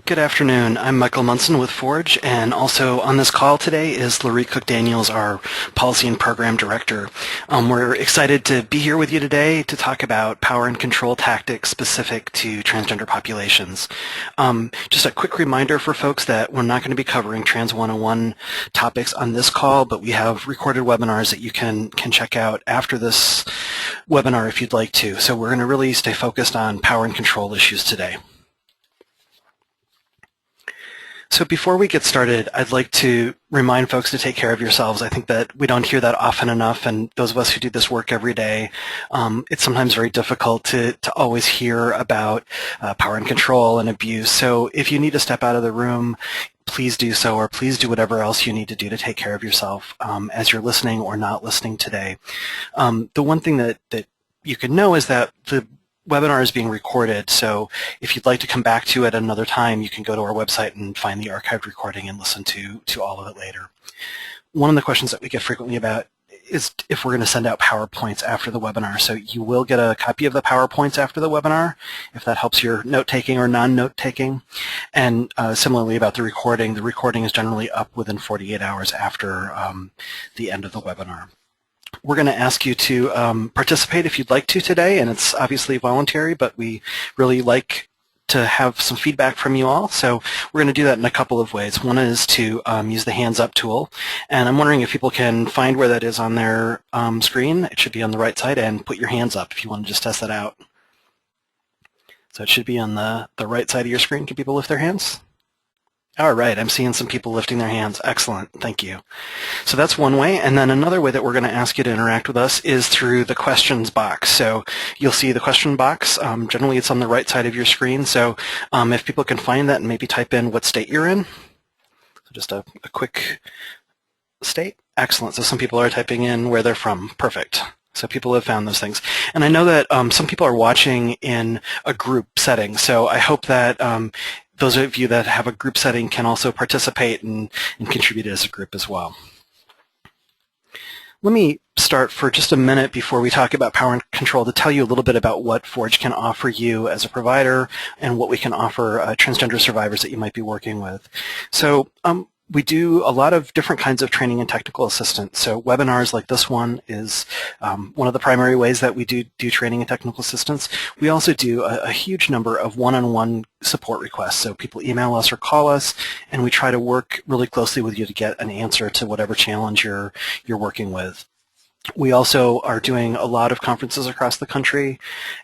Good afternoon. I'm Michael Munson with Forge, and also on this call today is Laurie Cook-Daniels, our Policy and Program Director. We're excited to be here with you today to talk about power and control tactics specific to transgender populations. Just a quick reminder for folks that we're not going to be covering Trans 101 topics on this call, but we have recorded webinars that you can check out after this webinar if you'd like to. So we're going to really stay focused on power and control issues today. So before we get started, I'd like to remind folks to take care of yourselves. I think that we don't hear that often enough, and those of us who do this work every day, it's sometimes very difficult to always hear about power and control and abuse. So if you need to step out of the room, please do so, or please do whatever else you need to do to take care of yourself as you're listening or not listening today. The one thing that you can know is that the webinar is being recorded, so if you'd like to come back to it another time, you can go to our website and find the archived recording and listen to all of it later. One of the questions that we get frequently about is if we're going to send out PowerPoints after the webinar. So you will get a copy of the PowerPoints after the webinar, if that helps your note-taking or non-note-taking. And similarly about the recording is generally up within 48 hours after the end of the webinar. We're going to ask you to participate if you'd like to today, and it's obviously voluntary, but we really like to have some feedback from you all. So we're going to do that in a couple of ways. One is to use the hands up tool, and I'm wondering if people can find where that is on their screen. It should be on the right side, and put your hands up if you want to just test that out. So it should be on the right side of your screen. Can people lift their hands? All right, I'm seeing some people lifting their hands. Excellent, thank you. So that's one way, and then another way that we're going to ask you to interact with us is through the questions box. So you'll see the question box. Generally, it's on the right side of your screen, so if people can find that and maybe type in what state you're in. So just a quick state. Excellent, so some people are typing in where they're from. Perfect. So people have found those things. And I know that some people are watching in a group setting, so I hope that those of you that have a group setting can also participate and contribute as a group as well. Let me start for just a minute before we talk about power and control to tell you a little bit about what Forge can offer you as a provider and what we can offer transgender survivors that you might be working with. So we do a lot of different kinds of training and technical assistance. So webinars like this one is one of the primary ways that we do training and technical assistance. We also do a huge number of one-on-one support requests. So people email us or call us, and we try to work really closely with you to get an answer to whatever challenge you're working with. We also are doing a lot of conferences across the country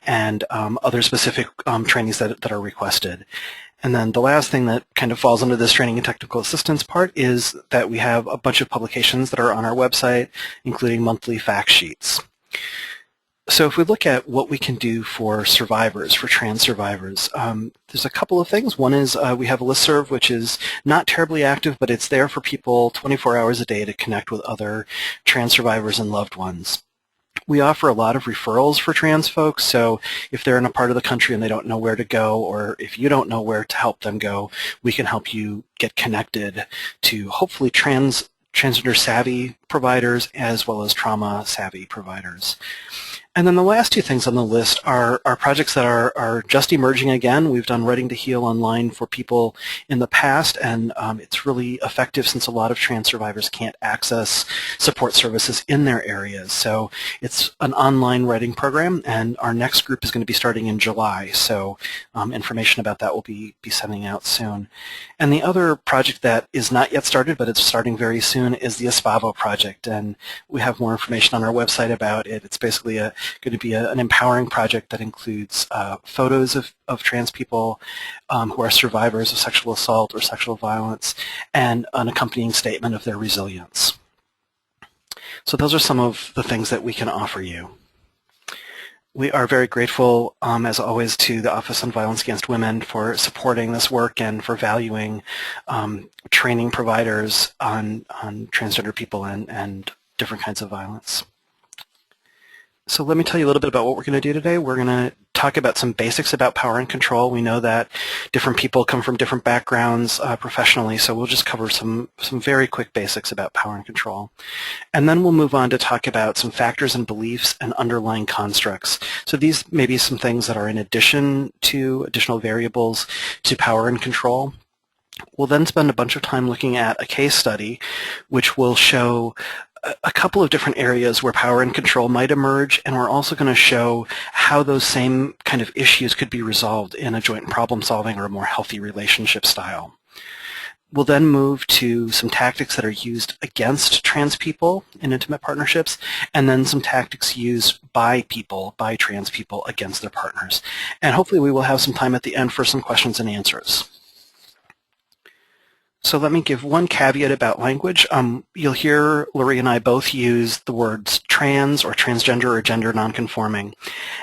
and other specific trainings that are requested. And then the last thing that kind of falls under this training and technical assistance part is that we have a bunch of publications that are on our website, including monthly fact sheets. So if we look at what we can do for survivors, for trans survivors, there's a couple of things. One is we have a listserv, which is not terribly active, but it's there for people 24 hours a day to connect with other trans survivors and loved ones. We offer a lot of referrals for trans folks, so if they're in a part of the country and they don't know where to go, or if you don't know where to help them go, we can help you get connected to hopefully transgender savvy providers as well as trauma savvy providers. And then the last two things on the list are projects that are just emerging again. We've done Writing to Heal online for people in the past, and it's really effective since a lot of trans survivors can't access support services in their areas. So it's an online writing program, and our next group is going to be starting in July. So information about that will be sending out soon. And the other project that is not yet started, but it's starting very soon, is the Espavo project, and we have more information on our website about it. It's basically going to be an empowering project that includes photos of trans people who are survivors of sexual assault or sexual violence, and an accompanying statement of their resilience. So those are some of the things that we can offer you. We are very grateful, as always, to the Office on Violence Against Women for supporting this work and for valuing training providers on transgender people and different kinds of violence. So let me tell you a little bit about what we're going to do today. We're going to talk about some basics about power and control. We know that different people come from different backgrounds professionally, so we'll just cover some very quick basics about power and control. And then we'll move on to talk about some factors and beliefs and underlying constructs. So these may be some things that are in addition to additional variables to power and control. We'll then spend a bunch of time looking at a case study which will show a couple of different areas where power and control might emerge, and we're also going to show how those same kind of issues could be resolved in a joint problem-solving or a more healthy relationship style. We'll then move to some tactics that are used against trans people in intimate partnerships, and then some tactics used by trans people against their partners. And hopefully we will have some time at the end for some questions and answers. So let me give one caveat about language. You'll hear Lori and I both use the words trans or transgender or gender nonconforming.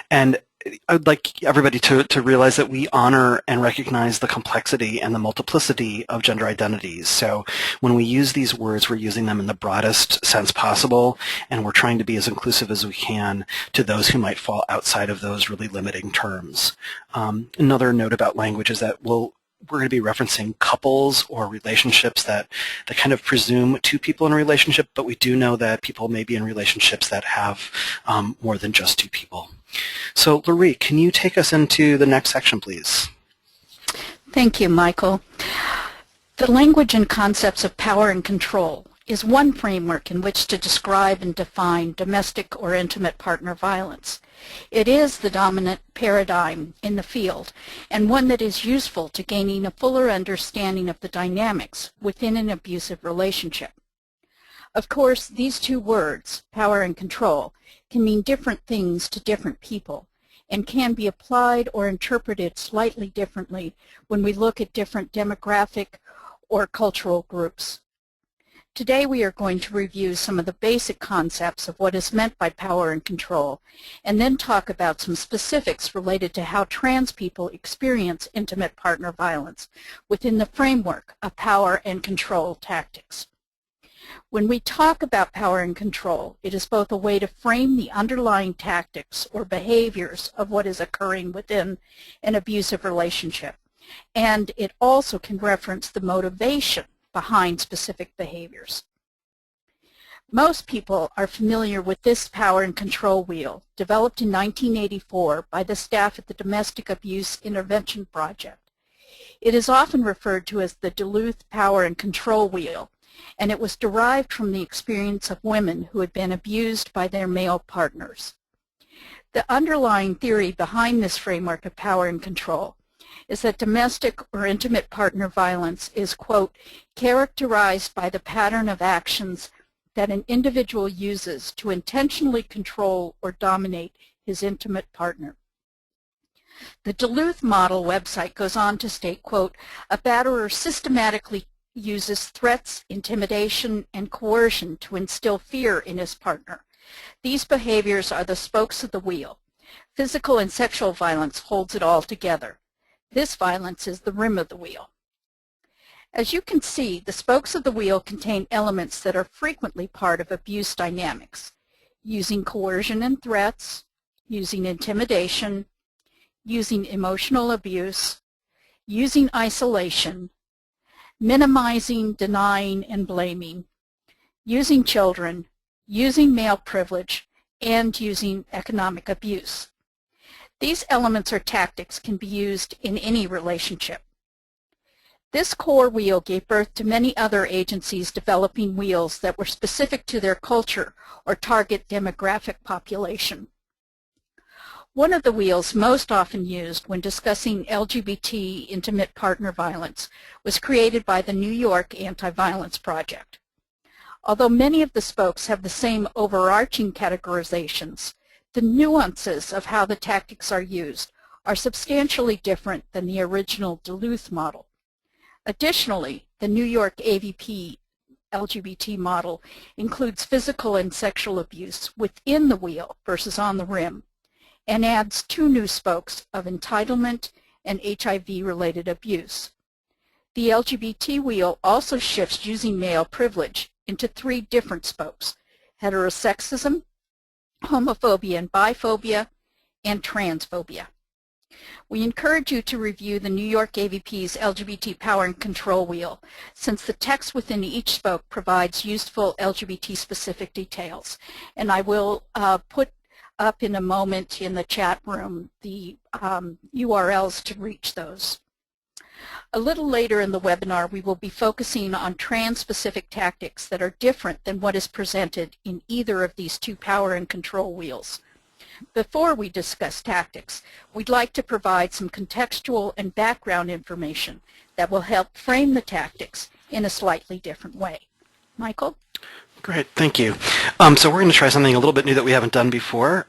And I'd like everybody to realize that we honor and recognize the complexity and the multiplicity of gender identities. So when we use these words, we're using them in the broadest sense possible, and we're trying to be as inclusive as we can to those who might fall outside of those really limiting terms. Another note about language is that we're going to be referencing couples or relationships that kind of presume two people in a relationship, but we do know that people may be in relationships that have more than just two people. So, Lori, can you take us into the next section, please? Thank you, Michael. The language and concepts of power and control is one framework in which to describe and define domestic or intimate partner violence. It is the dominant paradigm in the field, and one that is useful to gaining a fuller understanding of the dynamics within an abusive relationship. Of course, these two words, power and control, can mean different things to different people, and can be applied or interpreted slightly differently when we look at different demographic or cultural groups. Today we are going to review some of the basic concepts of what is meant by power and control, and then talk about some specifics related to how trans people experience intimate partner violence within the framework of power and control tactics. When we talk about power and control, it is both a way to frame the underlying tactics or behaviors of what is occurring within an abusive relationship, and it also can reference the motivation behind specific behaviors. Most people are familiar with this power and control wheel, developed in 1984 by the staff at the Domestic Abuse Intervention Project. It is often referred to as the Duluth Power and Control Wheel, and it was derived from the experience of women who had been abused by their male partners. The underlying theory behind this framework of power and control is that domestic or intimate partner violence is, quote, characterized by the pattern of actions that an individual uses to intentionally control or dominate his intimate partner. The Duluth Model website goes on to state, quote, a batterer systematically uses threats, intimidation, and coercion to instill fear in his partner. These behaviors are the spokes of the wheel. Physical and sexual violence holds it all together. This violence is the rim of the wheel. As you can see, the spokes of the wheel contain elements that are frequently part of abuse dynamics, using coercion and threats, using intimidation, using emotional abuse, using isolation, minimizing, denying, and blaming, using children, using male privilege, and using economic abuse. These elements or tactics can be used in any relationship. This core wheel gave birth to many other agencies developing wheels that were specific to their culture or target demographic population. One of the wheels most often used when discussing LGBT intimate partner violence was created by the New York Anti-Violence Project. Although many of the spokes have the same overarching categorizations, the nuances of how the tactics are used are substantially different than the original Duluth model. Additionally, the New York AVP LGBT model includes physical and sexual abuse within the wheel versus on the rim, and adds two new spokes of entitlement and HIV-related abuse. The LGBT wheel also shifts using male privilege into three different spokes: heterosexism, homophobia and biphobia, and transphobia. We encourage you to review the New York AVP's LGBT Power and Control Wheel, since the text within each spoke provides useful LGBT-specific details. And I will put up in a moment in the chat room the URLs to reach those. A little later in the webinar, we will be focusing on trans-specific tactics that are different than what is presented in either of these two power and control wheels. Before we discuss tactics, we'd like to provide some contextual and background information that will help frame the tactics in a slightly different way. Michael? Great, thank you. So we're going to try something a little bit new that we haven't done before.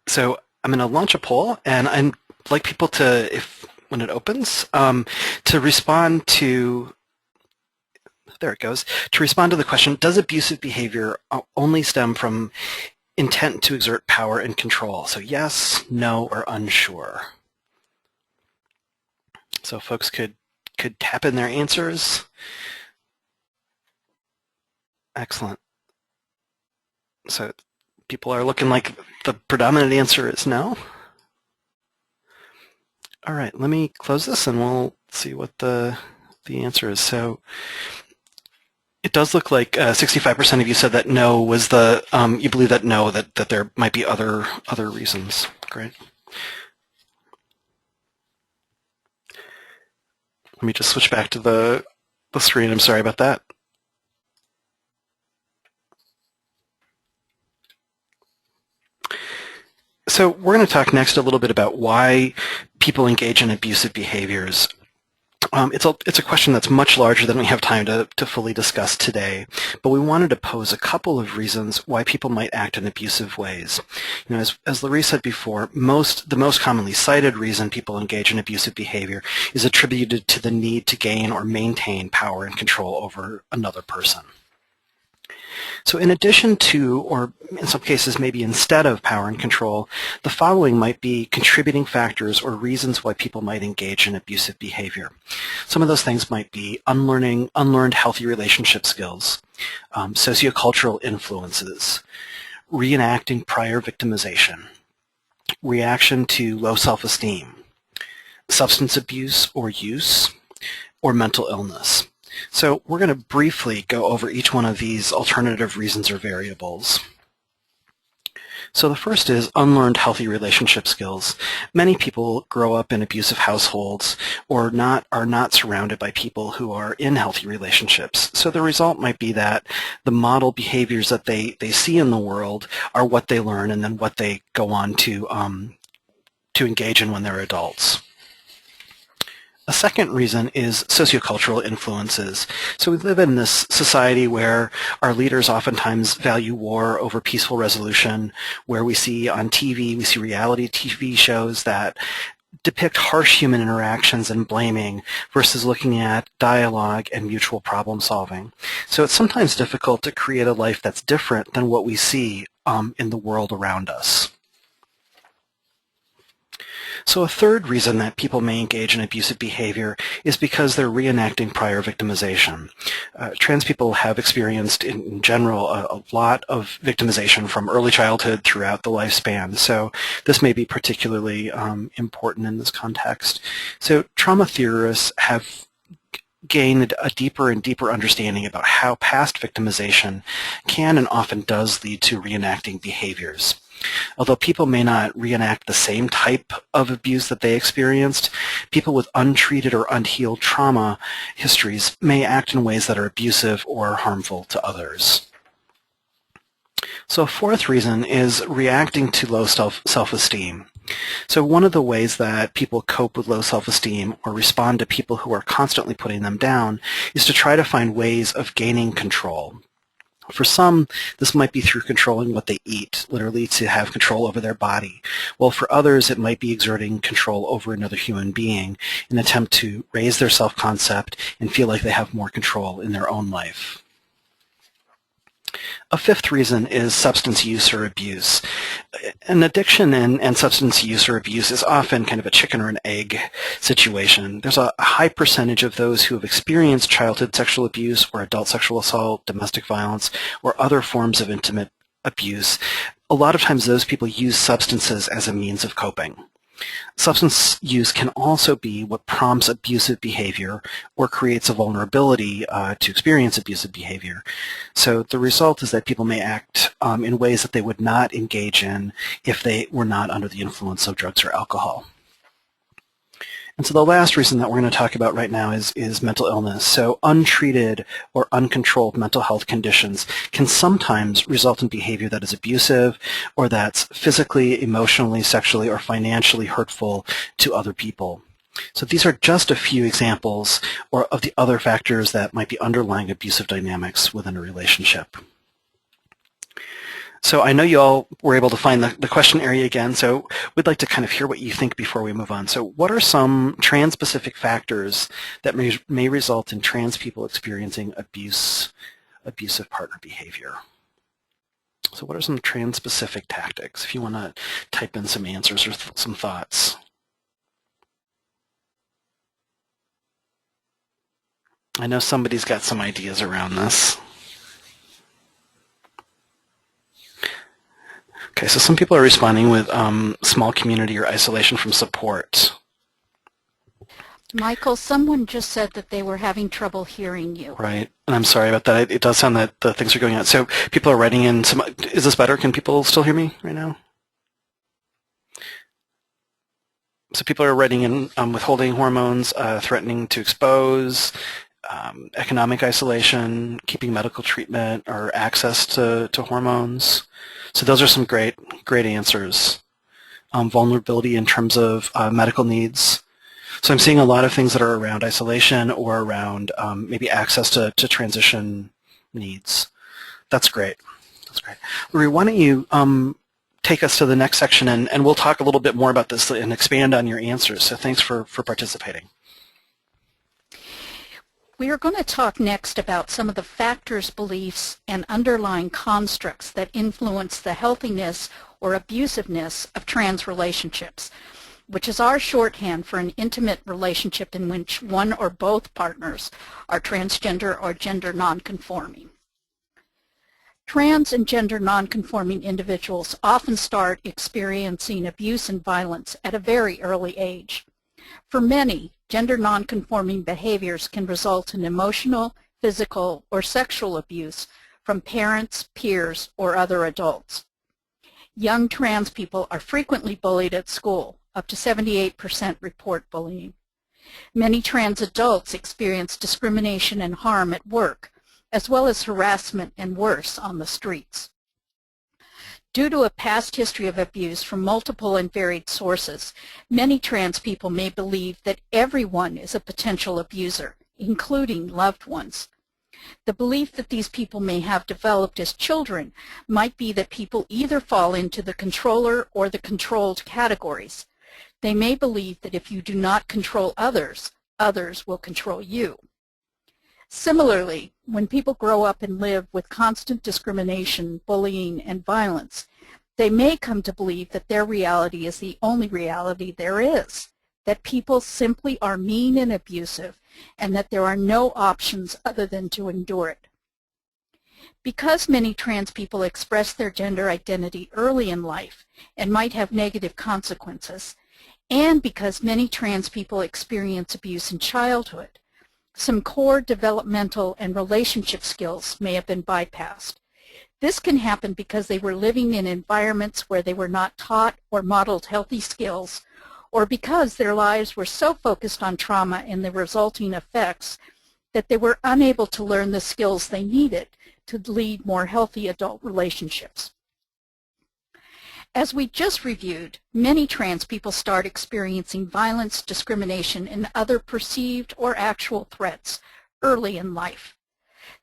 So I'm going to launch a poll, and I'd like people to, when it opens, to respond to, there it goes, to respond to the question, does abusive behavior only stem from intent to exert power and control? So yes, no, or unsure. So folks could tap in their answers. Excellent. So people are looking like the predominant answer is no. All right, let me close this and we'll see what the answer is. So it does look like 65% of you said that no was the, you believe that no, that there might be other reasons. Great. Let me just switch back to the screen. I'm sorry about that. So we're going to talk next a little bit about why people engage in abusive behaviors. It's a question that's much larger than we have time to fully discuss today, but we wanted to pose a couple of reasons why people might act in abusive ways. You know, as Larry said before, the most commonly cited reason people engage in abusive behavior is attributed to the need to gain or maintain power and control over another person. So in addition to, or in some cases maybe instead of power and control, the following might be contributing factors or reasons why people might engage in abusive behavior. Some of those things might be unlearned healthy relationship skills, sociocultural influences, reenacting prior victimization, reaction to low self-esteem, substance abuse or use, or mental illness. So we're going to briefly go over each one of these alternative reasons or variables. So the first is unlearned healthy relationship skills. Many people grow up in abusive households or are not surrounded by people who are in healthy relationships. So the result might be that the model behaviors that they see in the world are what they learn and then what they go on to engage in when they're adults. A second reason is sociocultural influences. So we live in this society where our leaders oftentimes value war over peaceful resolution, where we see on TV, we see reality TV shows that depict harsh human interactions and blaming versus looking at dialogue and mutual problem solving. So it's sometimes difficult to create a life that's different than what we see in the world around us. So a third reason that people may engage in abusive behavior is because they're reenacting prior victimization. Trans people have experienced, in general, a lot of victimization from early childhood throughout the lifespan. So this may be particularly important in this context. So trauma theorists have gained a deeper and deeper understanding about how past victimization can and often does lead to reenacting behaviors. Although people may not reenact the same type of abuse that they experienced, people with untreated or unhealed trauma histories may act in ways that are abusive or harmful to others. So a fourth reason is reacting to low self-esteem. So one of the ways that people cope with low self-esteem or respond to people who are constantly putting them down is to try to find ways of gaining control. For some, this might be through controlling what they eat, literally to have control over their body. While for others, it might be exerting control over another human being in an attempt to raise their self-concept and feel like they have more control in their own life. A fifth reason is substance use or abuse. An addiction and substance use or abuse is often kind of a chicken or an egg situation. There's a high percentage of those who have experienced childhood sexual abuse or adult sexual assault, domestic violence, or other forms of intimate abuse. A lot of times those people use substances as a means of coping. Substance use can also be what prompts abusive behavior or creates a vulnerability to experience abusive behavior. So the result is that people may act in ways that they would not engage in if they were not under the influence of drugs or alcohol. And so the last reason that we're going to talk about right now is mental illness. So untreated or uncontrolled mental health conditions can sometimes result in behavior that is abusive or that's physically, emotionally, sexually, or financially hurtful to other people. So these are just a few examples of the other factors that might be underlying abusive dynamics within a relationship. So I know you all were able to find the question area again, so we'd like to kind of hear what you think before we move on. So what are some trans-specific factors that may result in trans people experiencing abusive partner behavior? So what are some trans-specific tactics? If you want to type in some answers or some thoughts. I know somebody's got some ideas around this. Okay, so some people are responding with small community or isolation from support. Michael, someone just said that they were having trouble hearing you. Right, and I'm sorry about that. It does sound that the things are going out. So people are writing in some, is this better? Can people still hear me right now? So people are writing in withholding hormones, threatening to expose, economic isolation, keeping medical treatment or access to hormones. So those are some great answers. Vulnerability in terms of medical needs. So I'm seeing a lot of things that are around isolation or around maybe access to transition needs. That's great. That's great. Lori, why don't you take us to the next section, and we'll talk a little bit more about this and expand on your answers. So thanks for participating. We are going to talk next about some of the factors, beliefs, and underlying constructs that influence the healthiness or abusiveness of trans relationships, which is our shorthand for an intimate relationship in which one or both partners are transgender or gender nonconforming. Trans and gender nonconforming individuals often start experiencing abuse and violence at a very early age. For many, gender nonconforming behaviors can result in emotional, physical, or sexual abuse from parents, peers, or other adults. Young trans people are frequently bullied at school. Up to 78% report bullying. Many trans adults experience discrimination and harm at work, as well as harassment and worse on the streets. Due to a past history of abuse from multiple and varied sources, many trans people may believe that everyone is a potential abuser, including loved ones. The belief that these people may have developed as children might be that people either fall into the controller or the controlled categories. They may believe that if you do not control others, others will control you. Similarly, when people grow up and live with constant discrimination, bullying, and violence, they may come to believe that their reality is the only reality there is, that people simply are mean and abusive, and that there are no options other than to endure it. Because many trans people express their gender identity early in life and might have negative consequences, and because many trans people experience abuse in childhood, some core developmental and relationship skills may have been bypassed. This can happen because they were living in environments where they were not taught or modeled healthy skills, or because their lives were so focused on trauma and the resulting effects that they were unable to learn the skills they needed to lead more healthy adult relationships. As we just reviewed, many trans people start experiencing violence, discrimination, and other perceived or actual threats early in life.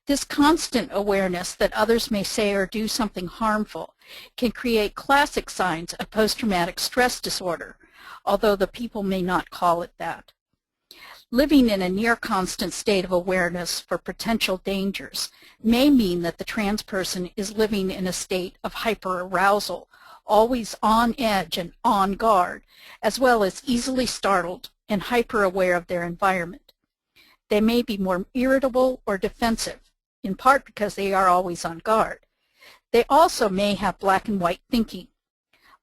This constant awareness that others may say or do something harmful can create classic signs of post-traumatic stress disorder, although the people may not call it that. Living in a near constant state of awareness for potential dangers may mean that the trans person is living in a state of hyperarousal, always on edge and on guard, as well as easily startled and hyper-aware of their environment. They may be more irritable or defensive, in part because they are always on guard. They also may have black and white thinking.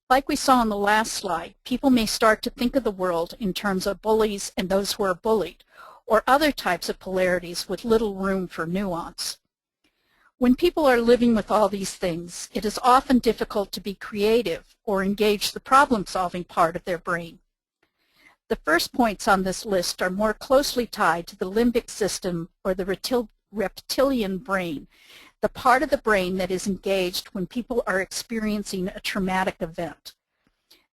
Like we saw on the last slide, people may start to think of the world in terms of bullies and those who are bullied, or other types of polarities with little room for nuance. When people are living with all these things, it is often difficult to be creative or engage the problem-solving part of their brain. The first points on this list are more closely tied to the limbic system or the reptilian brain, the part of the brain that is engaged when people are experiencing a traumatic event.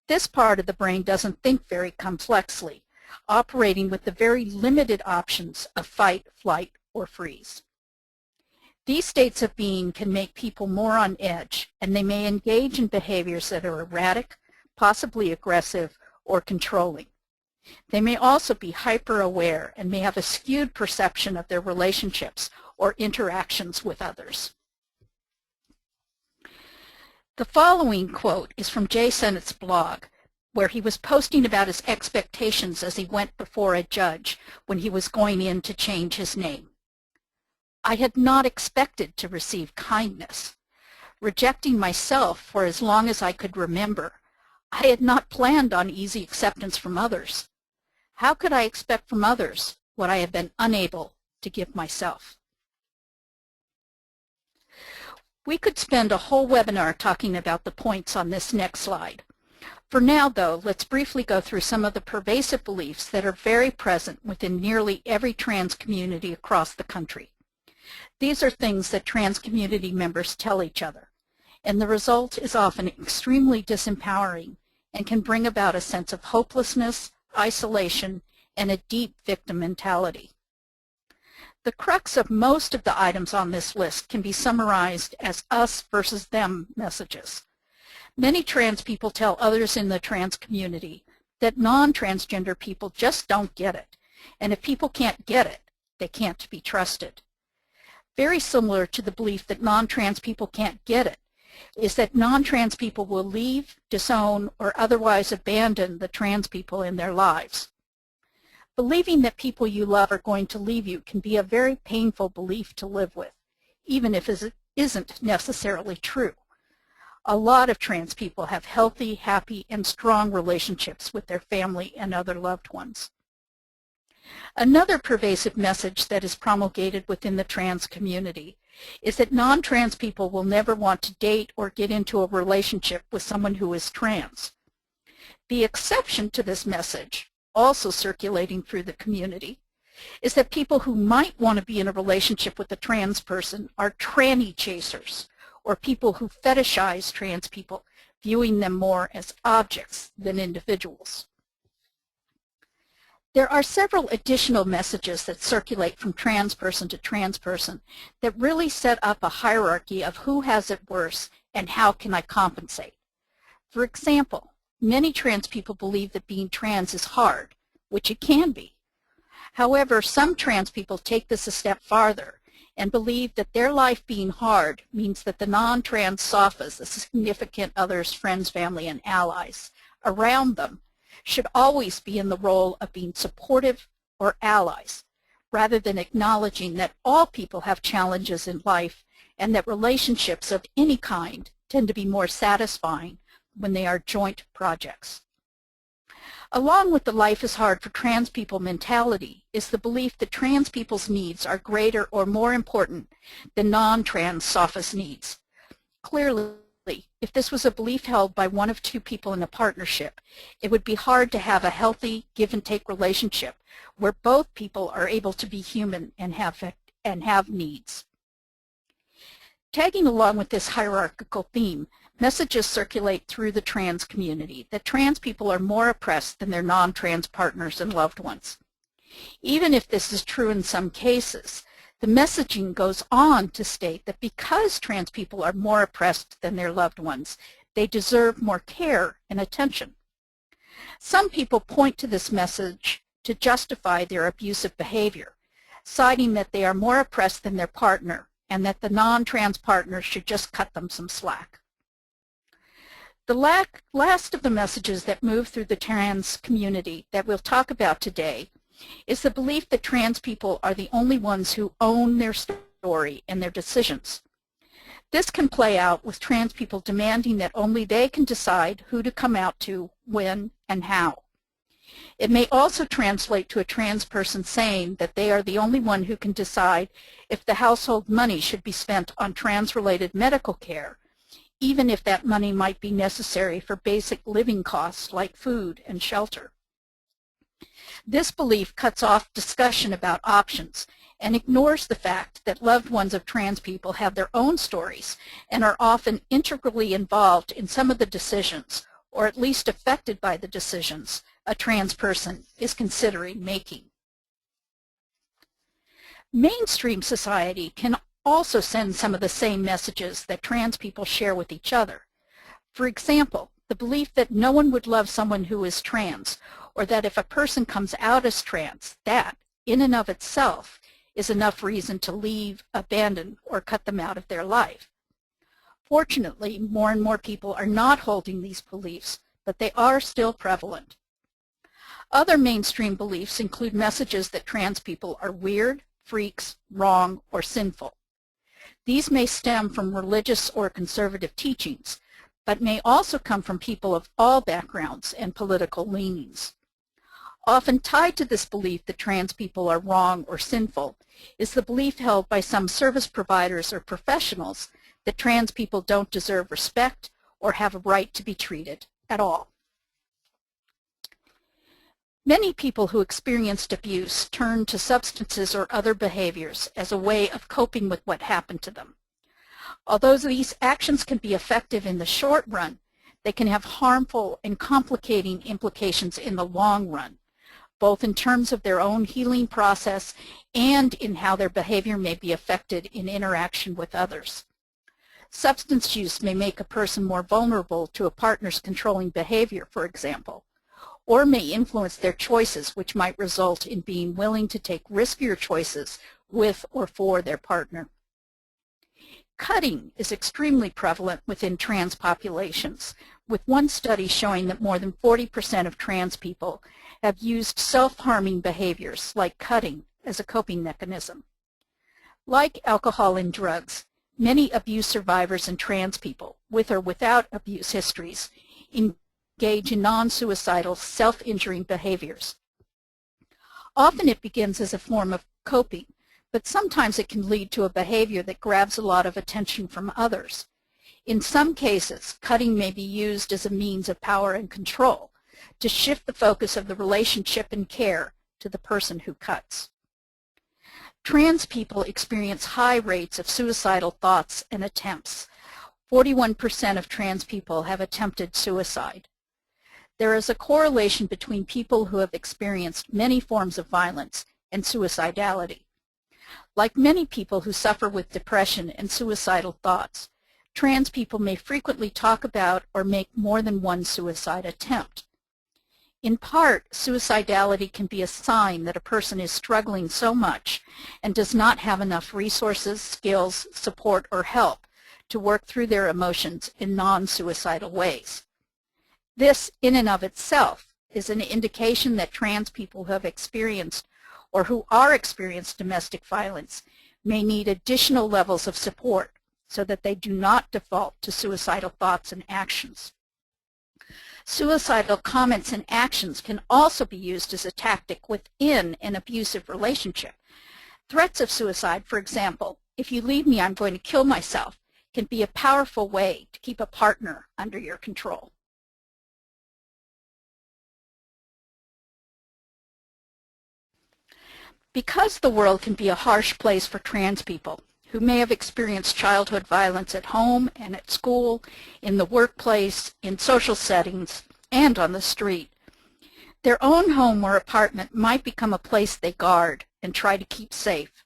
This part of the brain doesn't think very complexly, operating with the very limited options of fight, flight, or freeze. These states of being can make people more on edge, and they may engage in behaviors that are erratic, possibly aggressive, or controlling. They may also be hyper-aware and may have a skewed perception of their relationships or interactions with others. The following quote is from Jay Sennett's blog, where he was posting about his expectations as he went before a judge when he was going in to change his name. I had not expected to receive kindness. Rejecting myself for as long as I could remember, I had not planned on easy acceptance from others. How could I expect from others what I have been unable to give myself? We could spend a whole webinar talking about the points on this next slide. For now, though, let's briefly go through some of the pervasive beliefs that are very present within nearly every trans community across the country. These are things that trans community members tell each other, and the result is often extremely disempowering and can bring about a sense of hopelessness, isolation, and a deep victim mentality. The crux of most of the items on this list can be summarized as us versus them messages. Many trans people tell others in the trans community that non-transgender people just don't get it, and if people can't get it, they can't be trusted. Very similar to the belief that non-trans people can't get it is that non-trans people will leave, disown, or otherwise abandon the trans people in their lives. Believing that people you love are going to leave you can be a very painful belief to live with, even if it isn't necessarily true. A lot of trans people have healthy, happy, and strong relationships with their family and other loved ones. Another pervasive message that is promulgated within the trans community is that non-trans people will never want to date or get into a relationship with someone who is trans. The exception to this message, also circulating through the community, is that people who might want to be in a relationship with a trans person are tranny chasers, or people who fetishize trans people, viewing them more as objects than individuals. There are several additional messages that circulate from trans person to trans person that really set up a hierarchy of who has it worse and how can I compensate. For example, many trans people believe that being trans is hard, which it can be. However, some trans people take this a step farther and believe that their life being hard means that the non-trans sofas, the significant others, friends, family, and allies around them, should always be in the role of being supportive or allies, rather than acknowledging that all people have challenges in life and that relationships of any kind tend to be more satisfying when they are joint projects. Along with the life is hard for trans people mentality is the belief that trans people's needs are greater or more important than non-trans sophist needs. Clearly, if this was a belief held by one of two people in a partnership, it would be hard to have a healthy give-and-take relationship where both people are able to be human and have needs. Tagging along with this hierarchical theme, messages circulate through the trans community that trans people are more oppressed than their non-trans partners and loved ones. Even if this is true in some cases, the messaging goes on to state that because trans people are more oppressed than their loved ones, they deserve more care and attention. Some people point to this message to justify their abusive behavior, citing that they are more oppressed than their partner and that the non-trans partner should just cut them some slack. The last of the messages that move through the trans community that we'll talk about today is the belief that trans people are the only ones who own their story and their decisions. This can play out with trans people demanding that only they can decide who to come out to, when, and how. It may also translate to a trans person saying that they are the only one who can decide if the household money should be spent on trans-related medical care, even if that money might be necessary for basic living costs like food and shelter. This belief cuts off discussion about options and ignores the fact that loved ones of trans people have their own stories and are often integrally involved in some of the decisions, or at least affected by the decisions, a trans person is considering making. Mainstream society can also send some of the same messages that trans people share with each other. For example, the belief that no one would love someone who is trans, or that if a person comes out as trans, that, in and of itself, is enough reason to leave, abandon, or cut them out of their life. Fortunately, more and more people are not holding these beliefs, but they are still prevalent. Other mainstream beliefs include messages that trans people are weird, freaks, wrong, or sinful. These may stem from religious or conservative teachings, but may also come from people of all backgrounds and political leanings. Often tied to this belief that trans people are wrong or sinful is the belief held by some service providers or professionals that trans people don't deserve respect or have a right to be treated at all. Many people who experienced abuse turn to substances or other behaviors as a way of coping with what happened to them. Although these actions can be effective in the short run, they can have harmful and complicating implications in the long run, both in terms of their own healing process and in how their behavior may be affected in interaction with others. Substance use may make a person more vulnerable to a partner's controlling behavior, for example, or may influence their choices, which might result in being willing to take riskier choices with or for their partner. Cutting is extremely prevalent within trans populations, with one study showing that more than 40% of trans people have used self-harming behaviors like cutting as a coping mechanism. Like alcohol and drugs, many abuse survivors and trans people, with or without abuse histories, engage in non-suicidal, self-injuring behaviors. Often it begins as a form of coping, but sometimes it can lead to a behavior that grabs a lot of attention from others. In some cases, cutting may be used as a means of power and control to shift the focus of the relationship and care to the person who cuts. Trans people experience high rates of suicidal thoughts and attempts. 41% of trans people have attempted suicide. There is a correlation between people who have experienced many forms of violence and suicidality. Like many people who suffer with depression and suicidal thoughts, trans people may frequently talk about or make more than one suicide attempt. In part, suicidality can be a sign that a person is struggling so much and does not have enough resources, skills, support, or help to work through their emotions in non-suicidal ways. This, in and of itself, is an indication that trans people who have experienced or who are experiencing domestic violence may need additional levels of support so that they do not default to suicidal thoughts and actions. Suicidal comments and actions can also be used as a tactic within an abusive relationship. Threats of suicide, for example, "If you leave me, I'm going to kill myself," can be a powerful way to keep a partner under your control. Because the world can be a harsh place for trans people who may have experienced childhood violence at home and at school, in the workplace, in social settings, and on the street, their own home or apartment might become a place they guard and try to keep safe.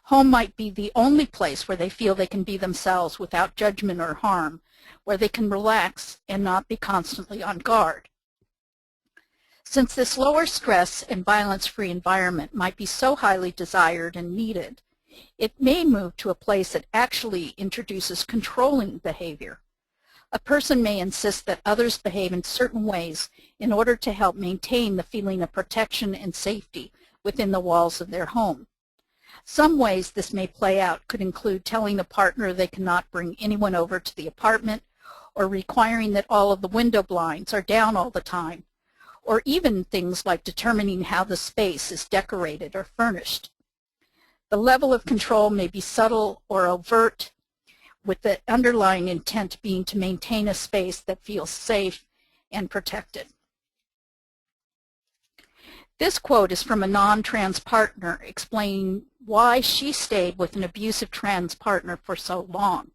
Home might be the only place where they feel they can be themselves without judgment or harm, where they can relax and not be constantly on guard. Since this lower stress and violence-free environment might be so highly desired and needed, it may move to a place that actually introduces controlling behavior. A person may insist that others behave in certain ways in order to help maintain the feeling of protection and safety within the walls of their home. Some ways this may play out could include telling the partner they cannot bring anyone over to the apartment, or requiring that all of the window blinds are down all the time, or even things like determining how the space is decorated or furnished. The level of control may be subtle or overt, with the underlying intent being to maintain a space that feels safe and protected. This quote is from a non-trans partner explaining why she stayed with an abusive trans partner for so long.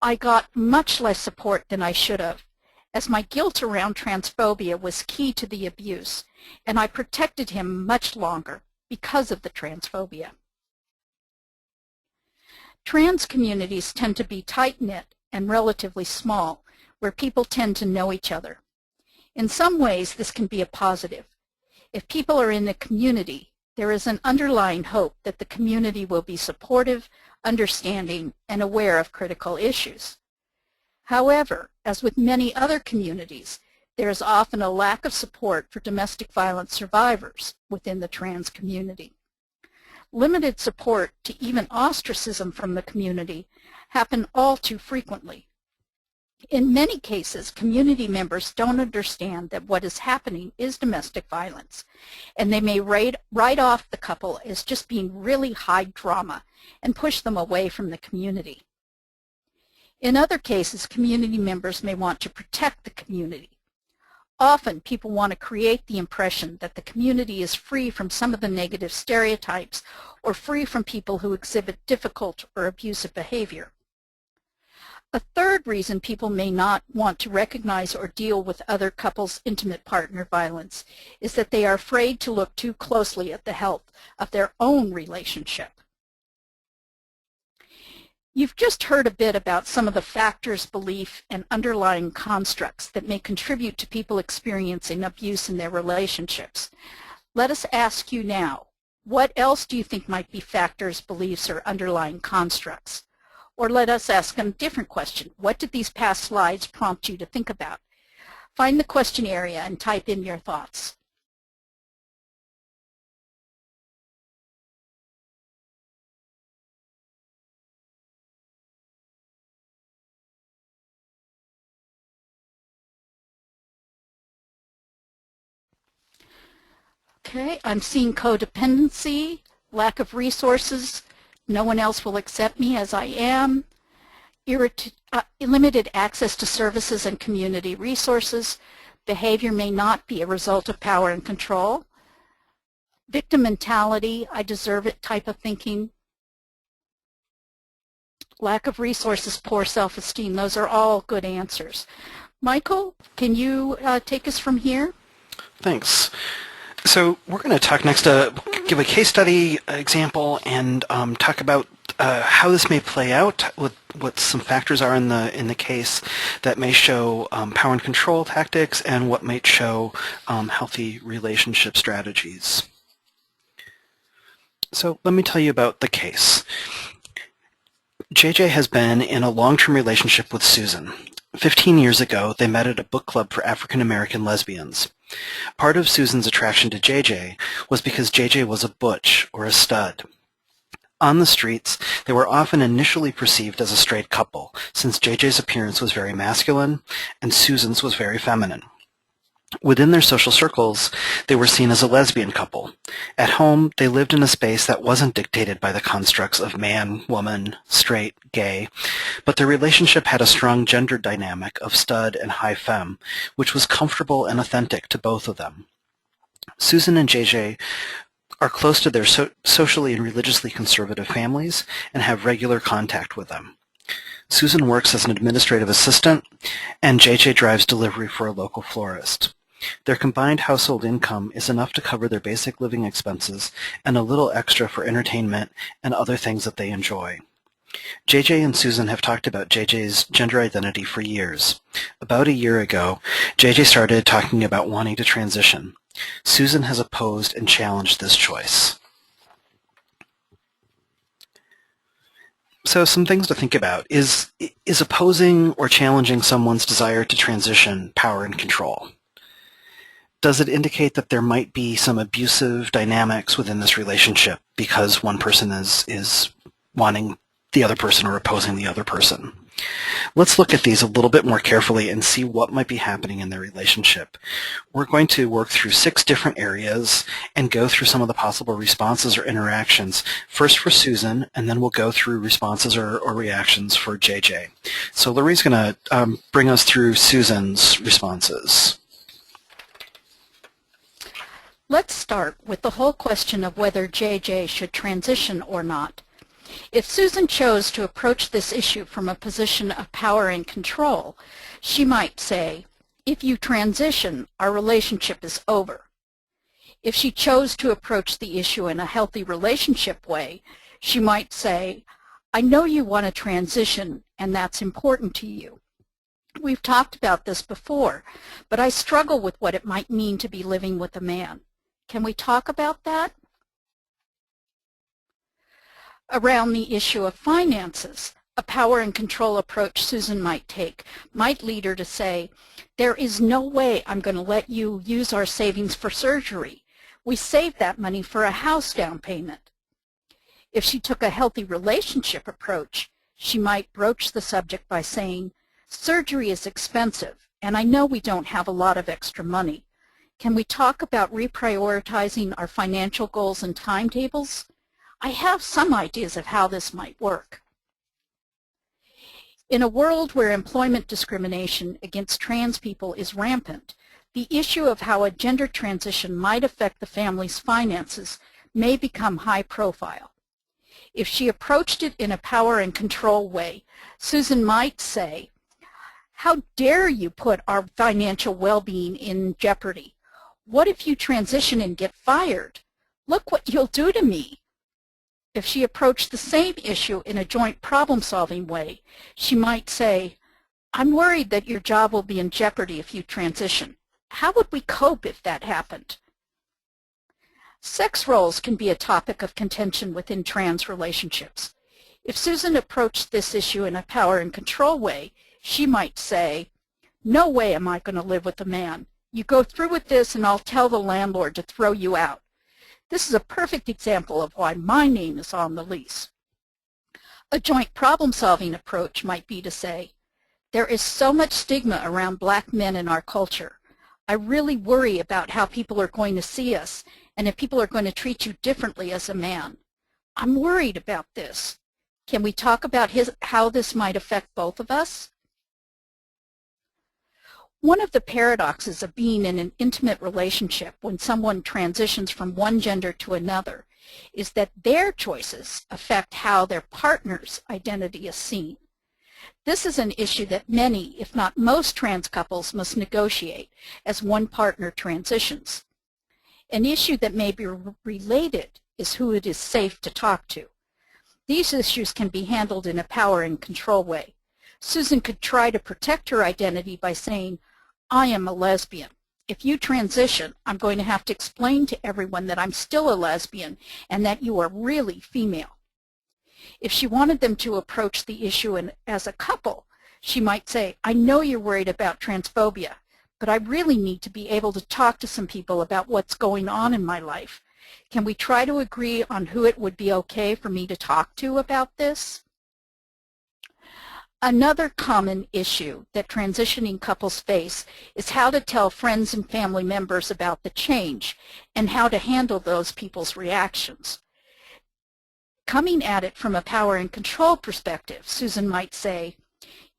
"I got much less support than I should have, as my guilt around transphobia was key to the abuse, and I protected him much longer because of the transphobia." Trans communities tend to be tight-knit and relatively small, where people tend to know each other. In some ways, this can be a positive. If people are in a community, there is an underlying hope that the community will be supportive, understanding, and aware of critical issues. However, as with many other communities, there is often a lack of support for domestic violence survivors within the trans community. Limited support to even ostracism from the community happen all too frequently. In many cases, community members don't understand that what is happening is domestic violence, and they may write off the couple as just being really high drama and push them away from the community. In other cases, community members may want to protect the community. Often, people want to create the impression that the community is free from some of the negative stereotypes or free from people who exhibit difficult or abusive behavior. A third reason people may not want to recognize or deal with other couples' intimate partner violence is that they are afraid to look too closely at the health of their own relationship. You've just heard a bit about some of the factors, belief, and underlying constructs that may contribute to people experiencing abuse in their relationships. Let us ask you now, what else do you think might be factors, beliefs, or underlying constructs? Or let us ask a different question. What did these past slides prompt you to think about? Find the question area and type in your thoughts. Okay, I'm seeing codependency, lack of resources, no one else will accept me as I am, limited access to services and community resources, behavior may not be a result of power and control, victim mentality, I deserve it type of thinking, lack of resources, poor self-esteem. Those are all good answers. Michael, can you take us from here? Thanks. So we're going to talk next, give a case study example and talk about how this may play out, what some factors are in the case that may show power and control tactics, and what might show healthy relationship strategies. So let me tell you about the case. JJ has been in a long-term relationship with Susan. 15 years ago, they met at a book club for African-American lesbians. Part of Susan's attraction to JJ was because JJ was a butch, or a stud. On the streets, they were often initially perceived as a straight couple, since JJ's appearance was very masculine and Susan's was very feminine. Within their social circles, they were seen as a lesbian couple. At home, they lived in a space that wasn't dictated by the constructs of man, woman, straight, gay, but their relationship had a strong gender dynamic of stud and high femme, which was comfortable and authentic to both of them. Susan and JJ are close to their socially and religiously conservative families and have regular contact with them. Susan works as an administrative assistant, and JJ drives delivery for a local florist. Their combined household income is enough to cover their basic living expenses and a little extra for entertainment and other things that they enjoy. JJ and Susan have talked about JJ's gender identity for years. About a year ago, JJ started talking about wanting to transition. Susan has opposed and challenged this choice. So some things to think about. Is opposing or challenging someone's desire to transition power and control? Does it indicate that there might be some abusive dynamics within this relationship because one person is wanting the other person or opposing the other person? Let's look at these a little bit more carefully and see what might be happening in their relationship. We're going to work through 6 different areas and go through some of the possible responses or interactions. First for Susan, and then we'll go through responses or reactions for JJ. So Lorraine's going to bring us through Susan's responses. Let's start with the whole question of whether JJ should transition or not. If Susan chose to approach this issue from a position of power and control, she might say, if you transition, our relationship is over. If she chose to approach the issue in a healthy relationship way, she might say, I know you want to transition and that's important to you. We've talked about this before, but I struggle with what it might mean to be living with a man. Can we talk about that? Around the issue of finances, a power and control approach Susan might take might lead her to say, there is no way I'm going to let you use our savings for surgery. We saved that money for a house down payment. If she took a healthy relationship approach, she might broach the subject by saying, surgery is expensive, and I know we don't have a lot of extra money. Can we talk about reprioritizing our financial goals and timetables? I have some ideas of how this might work. In a world where employment discrimination against trans people is rampant, the issue of how a gender transition might affect the family's finances may become high profile. If she approached it in a power and control way, Susan might say, how dare you put our financial well-being in jeopardy? What if you transition and get fired? Look what you'll do to me. If she approached the same issue in a joint problem-solving way, she might say, I'm worried that your job will be in jeopardy if you transition. How would we cope if that happened? Sex roles can be a topic of contention within trans relationships. If Susan approached this issue in a power and control way, she might say, no way am I going to live with a man. You go through with this and I'll tell the landlord to throw you out. This is a perfect example of why my name is on the lease. A joint problem-solving approach might be to say, there is so much stigma around black men in our culture. I really worry about how people are going to see us and if people are going to treat you differently as a man. I'm worried about this. Can we talk about how this might affect both of us? One of the paradoxes of being in an intimate relationship when someone transitions from one gender to another is that their choices affect how their partner's identity is seen. This is an issue that many, if not most, trans couples must negotiate as one partner transitions. An issue that may be related is who it is safe to talk to. These issues can be handled in a power and control way. Susan could try to protect her identity by saying, I am a lesbian. If you transition, I'm going to have to explain to everyone that I'm still a lesbian and that you are really female. If she wanted them to approach the issue as a couple, she might say, I know you're worried about transphobia, but I really need to be able to talk to some people about what's going on in my life. Can we try to agree on who it would be okay for me to talk to about this? Another common issue that transitioning couples face is how to tell friends and family members about the change and how to handle those people's reactions. Coming at it from a power and control perspective, Susan might say,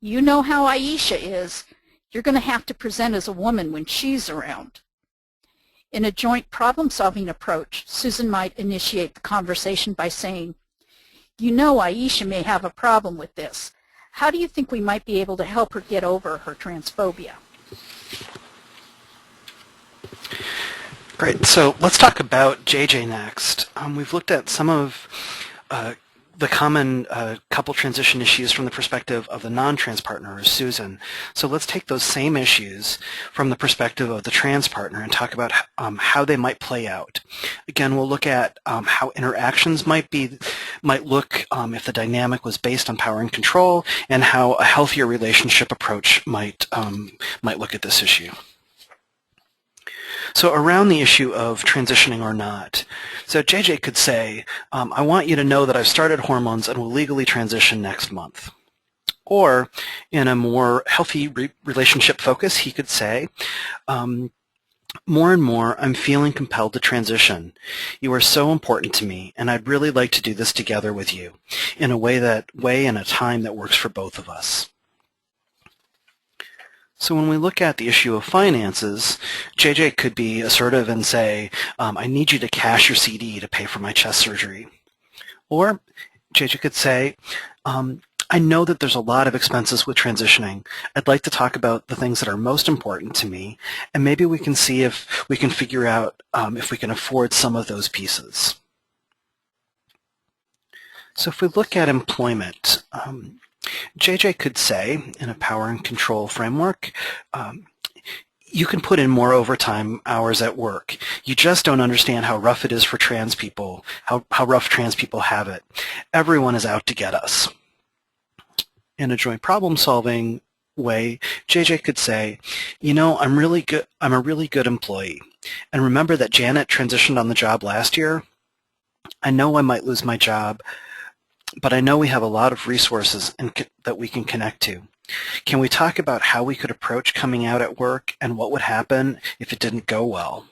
you know how Aisha is. You're going to have to present as a woman when she's around. In a joint problem-solving approach, Susan might initiate the conversation by saying, you know Aisha may have a problem with this. How do you think we might be able to help her get over her transphobia? Great. So let's talk about JJ next. We've looked at some of the common couple transition issues from the perspective of the non-trans partner, or Susan. So let's take those same issues from the perspective of the trans partner and talk about how they might play out. Again, we'll look at how interactions might look if the dynamic was based on power and control, and how a healthier relationship approach might look at this issue. So around the issue of transitioning or not, so JJ could say, I want you to know that I've started hormones and will legally transition next month. Or in a more healthy relationship focus, he could say, more and more, I'm feeling compelled to transition. You are so important to me, and I'd really like to do this together with you in a way and a time that works for both of us. So when we look at the issue of finances, JJ could be assertive and say, I need you to cash your CD to pay for my chest surgery. Or JJ could say, I know that there's a lot of expenses with transitioning. I'd like to talk about the things that are most important to me, and maybe we can see if we can figure out if we can afford some of those pieces. So if we look at employment, JJ could say, in a power and control framework, you can put in more overtime hours at work. You just don't understand how rough it is for trans people, how rough trans people have it. Everyone is out to get us. In a joint problem-solving way, JJ could say, you know, I'm a really good employee. And remember that Janet transitioned on the job last year? I know I might lose my job, but I know we have a lot of resources that we can connect to. Can we talk about how we could approach coming out at work and what would happen if it didn't go well?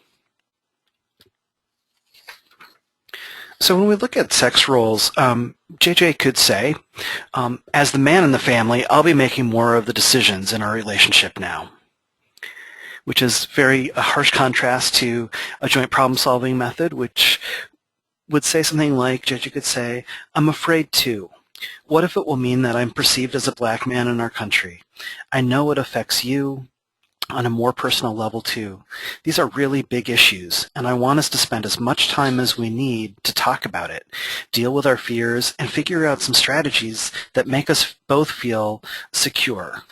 So when we look at sex roles, JJ could say, as the man in the family, I'll be making more of the decisions in our relationship now, which is a harsh contrast to a joint problem-solving method, which would say something like, JJ could say, I'm afraid too. What if it will mean that I'm perceived as a black man in our country? I know it affects you on a more personal level too. These are really big issues, and I want us to spend as much time as we need to talk about it, deal with our fears, and figure out some strategies that make us both feel secure.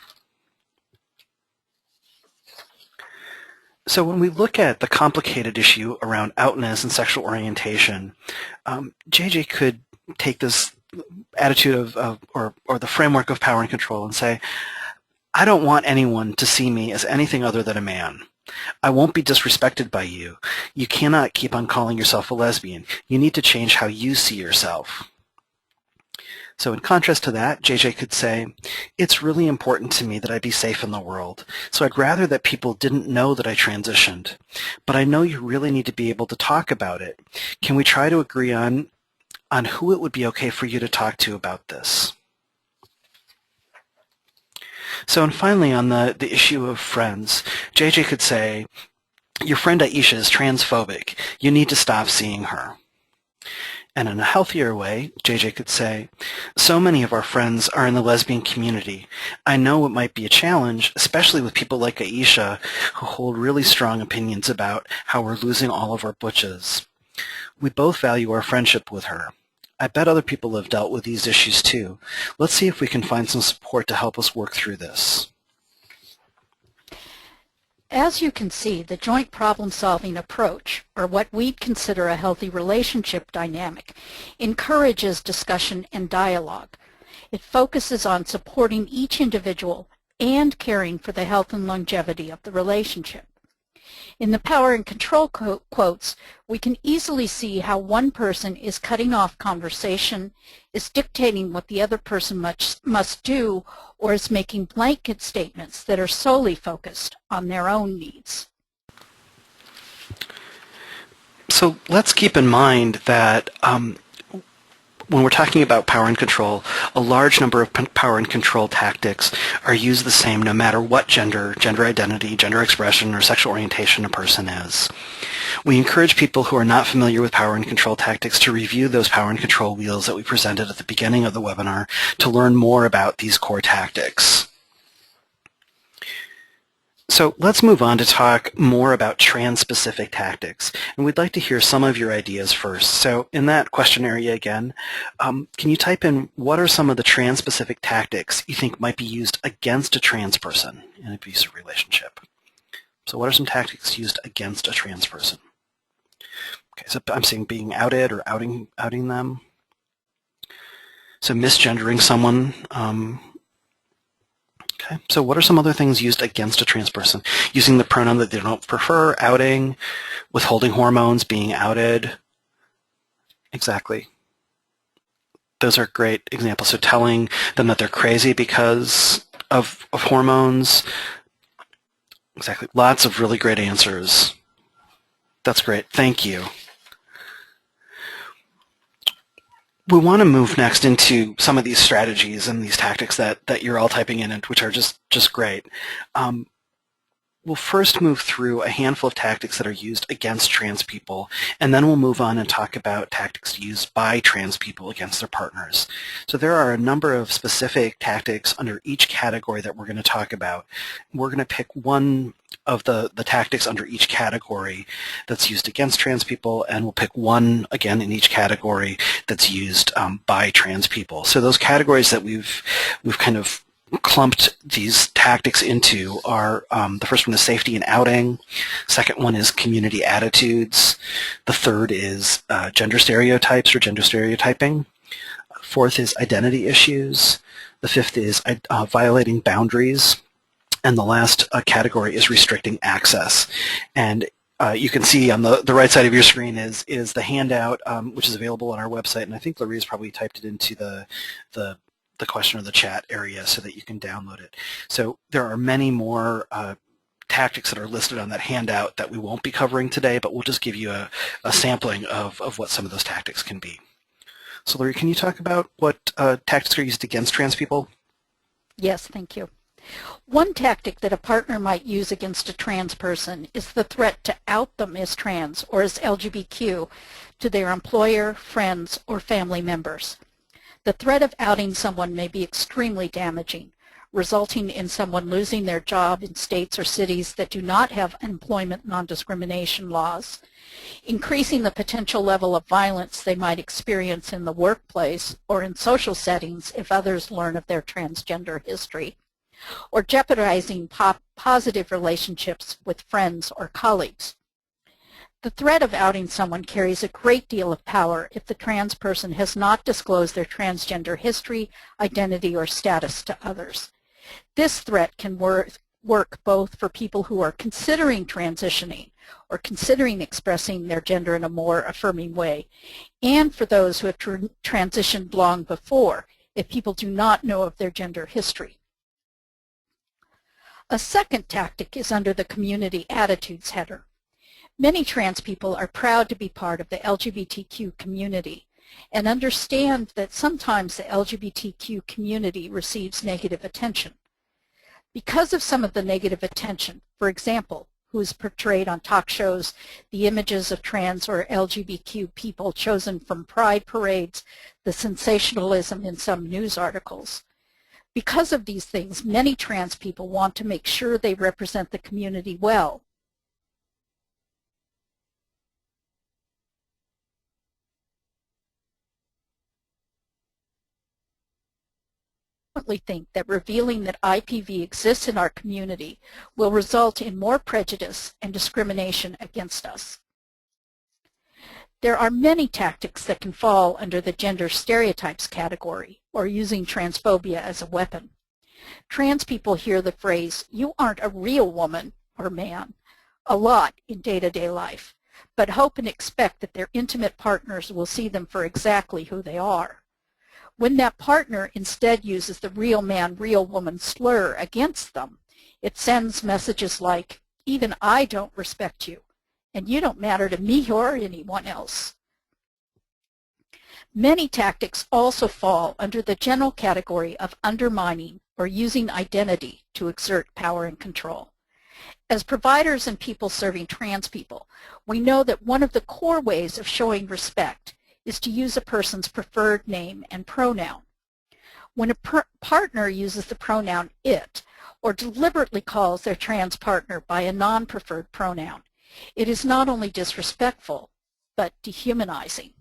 So when we look at the complicated issue around outness and sexual orientation, JJ could take this attitude or the framework of power and control and say, I don't want anyone to see me as anything other than a man. I won't be disrespected by you. You cannot keep on calling yourself a lesbian. You need to change how you see yourself. So in contrast to that, JJ could say, it's really important to me that I be safe in the world, so I'd rather that people didn't know that I transitioned. But I know you really need to be able to talk about it. Can we try to agree on who it would be okay for you to talk to about this? So, and finally, on the issue of friends, JJ could say, your friend Aisha is transphobic. You need to stop seeing her. And in a healthier way, JJ could say, so many of our friends are in the lesbian community. I know it might be a challenge, especially with people like Aisha, who hold really strong opinions about how we're losing all of our butches. We both value our friendship with her. I bet other people have dealt with these issues too. Let's see if we can find some support to help us work through this. As you can see, the joint problem-solving approach, or what we'd consider a healthy relationship dynamic, encourages discussion and dialogue. It focuses on supporting each individual and caring for the health and longevity of the relationship. In the power and control quotes, we can easily see how one person is cutting off conversation, is dictating what the other person must do, or is making blanket statements that are solely focused on their own needs. So let's keep in mind that when we're talking about power and control, a large number of power and control tactics are used the same no matter what gender identity, gender expression, or sexual orientation a person is. We encourage people who are not familiar with power and control tactics to review those power and control wheels that we presented at the beginning of the webinar to learn more about these core tactics. So let's move on to talk more about trans-specific tactics, and we'd like to hear some of your ideas first. So in that question area again, can you type in what are some of the trans-specific tactics you think might be used against a trans person in an abusive relationship? So what are some tactics used against a trans person? Okay, so I'm seeing being outed or outing them. So misgendering someone. Okay. Okay, so what are some other things used against a trans person? Using the pronoun that they don't prefer, outing, withholding hormones, being outed. Exactly. Those are great examples. So telling them that they're crazy because of hormones. Exactly. Lots of really great answers. That's great. Thank you. We want to move next into some of these strategies and these tactics that you're all typing in, which are just great. We'll first move through a handful of tactics that are used against trans people, and then we'll move on and talk about tactics used by trans people against their partners. So there are a number of specific tactics under each category that we're going to talk about. We're going to pick one of the tactics under each category that's used against trans people, and we'll pick one, again, in each category that's used by trans people. So those categories that we've kind of clumped these tactics into are, the first one is safety and outing, second one is community attitudes, the third is gender stereotypes or gender stereotyping, fourth is identity issues, the fifth is violating boundaries, and the last category is restricting access. And you can see on the right side of your screen is the handout, which is available on our website, and I think Lari's probably typed it into the question or the chat area so that you can download it. So there are many more tactics that are listed on that handout that we won't be covering today, but we'll just give you a sampling of what some of those tactics can be. So Lari, can you talk about what tactics are used against trans people? Yes, thank you. One tactic that a partner might use against a trans person is the threat to out them as trans or as LGBTQ to their employer, friends, or family members. The threat of outing someone may be extremely damaging, resulting in someone losing their job in states or cities that do not have employment non-discrimination laws, increasing the potential level of violence they might experience in the workplace or in social settings if others learn of their transgender history, or jeopardizing positive relationships with friends or colleagues. The threat of outing someone carries a great deal of power if the trans person has not disclosed their transgender history, identity, or status to others. This threat can work both for people who are considering transitioning or considering expressing their gender in a more affirming way, and for those who have transitioned long before if people do not know of their gender history. A second tactic is under the community attitudes header. Many trans people are proud to be part of the LGBTQ community and understand that sometimes the LGBTQ community receives negative attention. Because of some of the negative attention, for example, who is portrayed on talk shows, the images of trans or LGBTQ people chosen from pride parades, the sensationalism in some news articles. Because of these things, many trans people want to make sure they represent the community well. Think that revealing that IPV exists in our community will result in more prejudice and discrimination against us. There are many tactics that can fall under the gender stereotypes category, or using transphobia as a weapon. Trans people hear the phrase, "You aren't a real woman or man," a lot in day-to-day life, but hope and expect that their intimate partners will see them for exactly who they are. When that partner instead uses the real man, real woman slur against them, it sends messages like, "Even I don't respect you, and you don't matter to me or anyone else." Many tactics also fall under the general category of undermining or using identity to exert power and control. As providers and people serving trans people, we know that one of the core ways of showing respect is to use a person's preferred name and pronoun. When a partner uses the pronoun it, or deliberately calls their trans partner by a non-preferred pronoun, it is not only disrespectful, but dehumanizing.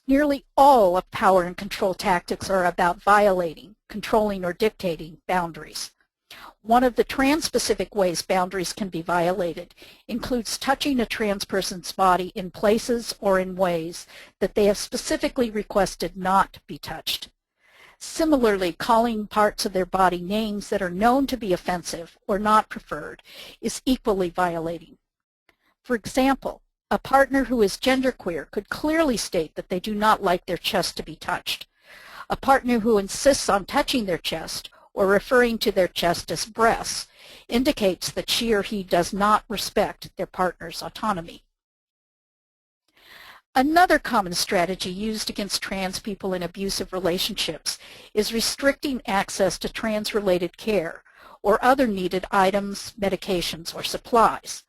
Nearly all of power and control tactics are about violating, controlling, or dictating boundaries. One of the trans-specific ways boundaries can be violated includes touching a trans person's body in places or in ways that they have specifically requested not be touched. Similarly, calling parts of their body names that are known to be offensive or not preferred is equally violating. For example, a partner who is genderqueer could clearly state that they do not like their chest to be touched. A partner who insists on touching their chest or referring to their chest as breasts indicates that she or he does not respect their partner's autonomy. Another common strategy used against trans people in abusive relationships is restricting access to trans-related care or other needed items, medications, or supplies.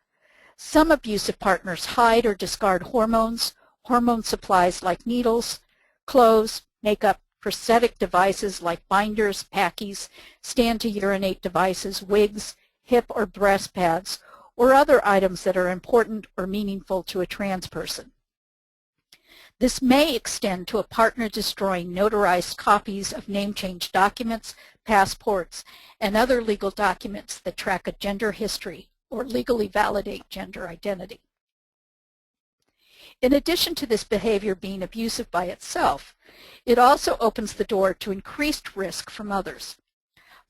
Some abusive partners hide or discard hormones, hormone supplies like needles, clothes, makeup, prosthetic devices like binders, packies, stand-to-urinate devices, wigs, hip or breast pads, or other items that are important or meaningful to a trans person. This may extend to a partner destroying notarized copies of name change documents, passports, and other legal documents that track a gender history or legally validate gender identity. In addition to this behavior being abusive by itself, it also opens the door to increased risk from others.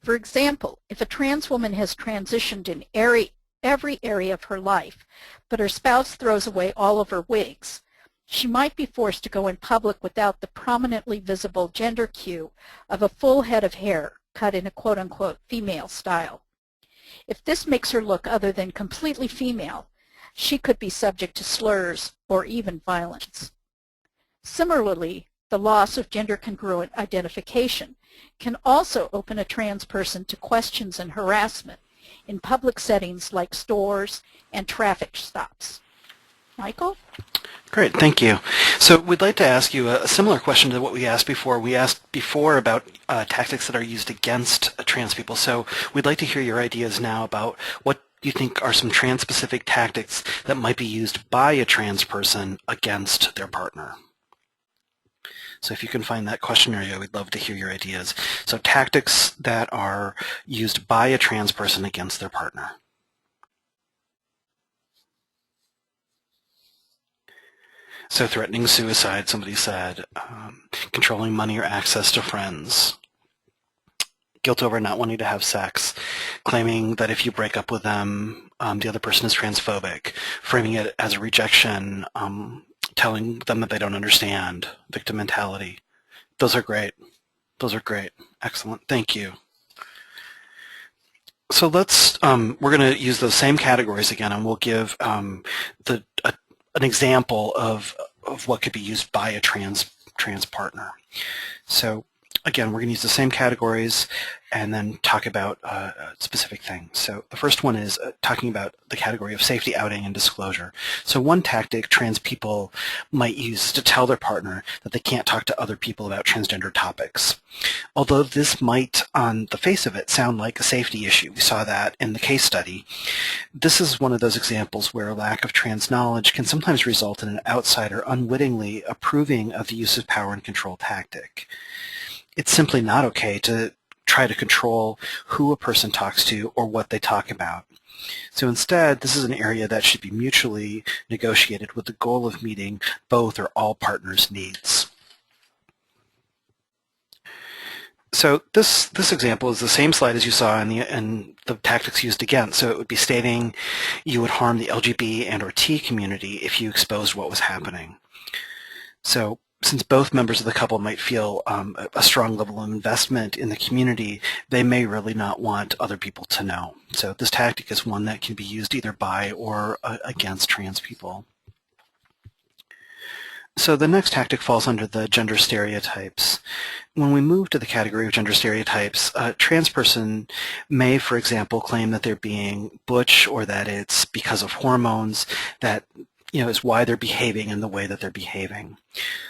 For example, if a trans woman has transitioned in every area of her life, but her spouse throws away all of her wigs, she might be forced to go in public without the prominently visible gender cue of a full head of hair cut in a quote-unquote female style. If this makes her look other than completely female, she could be subject to slurs or even violence. Similarly, the loss of gender-congruent identification can also open a trans person to questions and harassment in public settings like stores and traffic stops. Michael? Great, thank you. So we'd like to ask you a similar question to what we asked before. We asked before about tactics that are used against trans people. So we'd like to hear your ideas now about what you think are some trans-specific tactics that might be used by a trans person against their partner. So if you can find that question area, we'd love to hear your ideas. So tactics that are used by a trans person against their partner. So threatening suicide, somebody said, controlling money or access to friends, guilt over not wanting to have sex, claiming that if you break up with them, the other person is transphobic, framing it as a rejection, telling them that they don't understand, victim mentality. Those are great. Those are great. Excellent. Thank you. So let's, we're going to use those same categories again, and we'll give an example of what could be used by a trans partner. So again, we're going to use the same categories and then talk about specific things. So the first one is talking about the category of safety outing and disclosure. So one tactic trans people might use is to tell their partner that they can't talk to other people about transgender topics. Although this might, on the face of it, sound like a safety issue, we saw that in the case study, this is one of those examples where a lack of trans knowledge can sometimes result in an outsider unwittingly approving of the use of power and control tactic. It's simply not okay to try to control who a person talks to or what they talk about. So instead, this is an area that should be mutually negotiated with the goal of meeting both or all partners' needs. So this example is the same slide as you saw in the tactics used against. So it would be stating you would harm the LGBT and or T community if you exposed what was happening. So since both members of the couple might feel a strong level of investment in the community, they may really not want other people to know. So this tactic is one that can be used either by or against trans people. So the next tactic falls under the gender stereotypes. When we move to the category of gender stereotypes, a trans person may, for example, claim that they're being butch or that it's because of hormones that is why they're behaving in the way that they're behaving.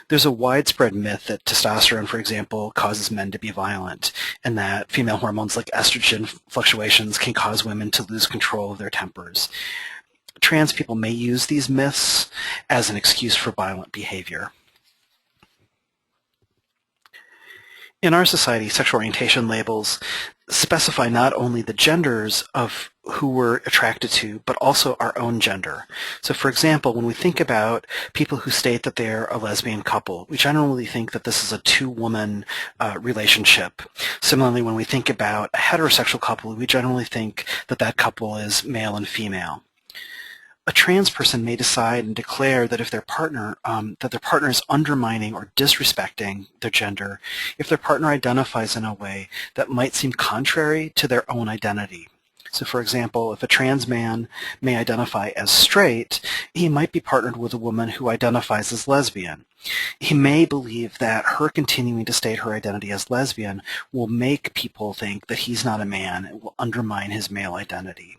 There's a widespread myth that testosterone, for example, causes men to be violent, and that female hormones like estrogen fluctuations can cause women to lose control of their tempers. Trans people may use these myths as an excuse for violent behavior. In our society, sexual orientation labels specify not only the genders of who we're attracted to, but also our own gender. So for example, when we think about people who state that they're a lesbian couple, we generally think that this is a two-woman relationship. Similarly, when we think about a heterosexual couple, we generally think that that couple is male and female. A trans person may decide and declare that if their partner is undermining or disrespecting their gender, if their partner identifies in a way that might seem contrary to their own identity. So for example, if a trans man may identify as straight, he might be partnered with a woman who identifies as lesbian. He may believe that her continuing to state her identity as lesbian will make people think that he's not a man and will undermine his male identity.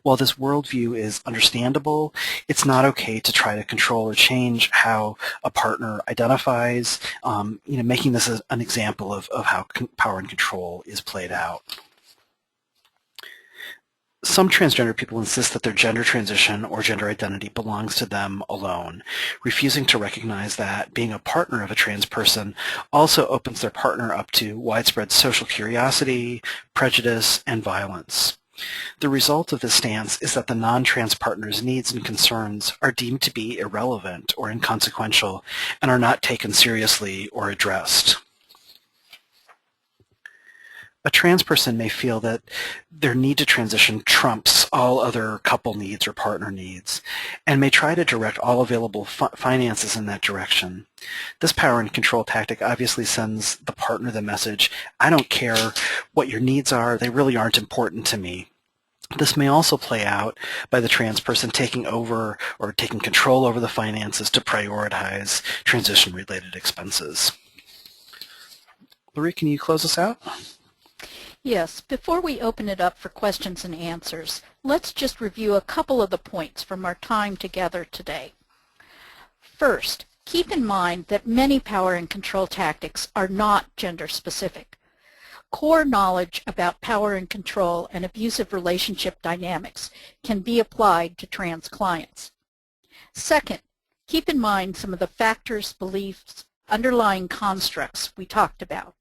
While this worldview is understandable, it's not okay to try to control or change how a partner identifies, making this an example of how power and control is played out. Some transgender people insist that their gender transition or gender identity belongs to them alone, refusing to recognize that being a partner of a trans person also opens their partner up to widespread social curiosity, prejudice, and violence. The result of this stance is that the non-trans partner's needs and concerns are deemed to be irrelevant or inconsequential and are not taken seriously or addressed. A trans person may feel that their need to transition trumps all other couple needs or partner needs, and may try to direct all available finances in that direction. This power and control tactic obviously sends the partner the message, I don't care what your needs are, they really aren't important to me. This may also play out by the trans person taking over or taking control over the finances to prioritize transition-related expenses. Lori, can you close us out? Yes, before we open it up for questions and answers, let's just review a couple of the points from our time together today. First, keep in mind that many power and control tactics are not gender specific. Core knowledge about power and control and abusive relationship dynamics can be applied to trans clients. Second, keep in mind some of the factors, beliefs, underlying constructs we talked about.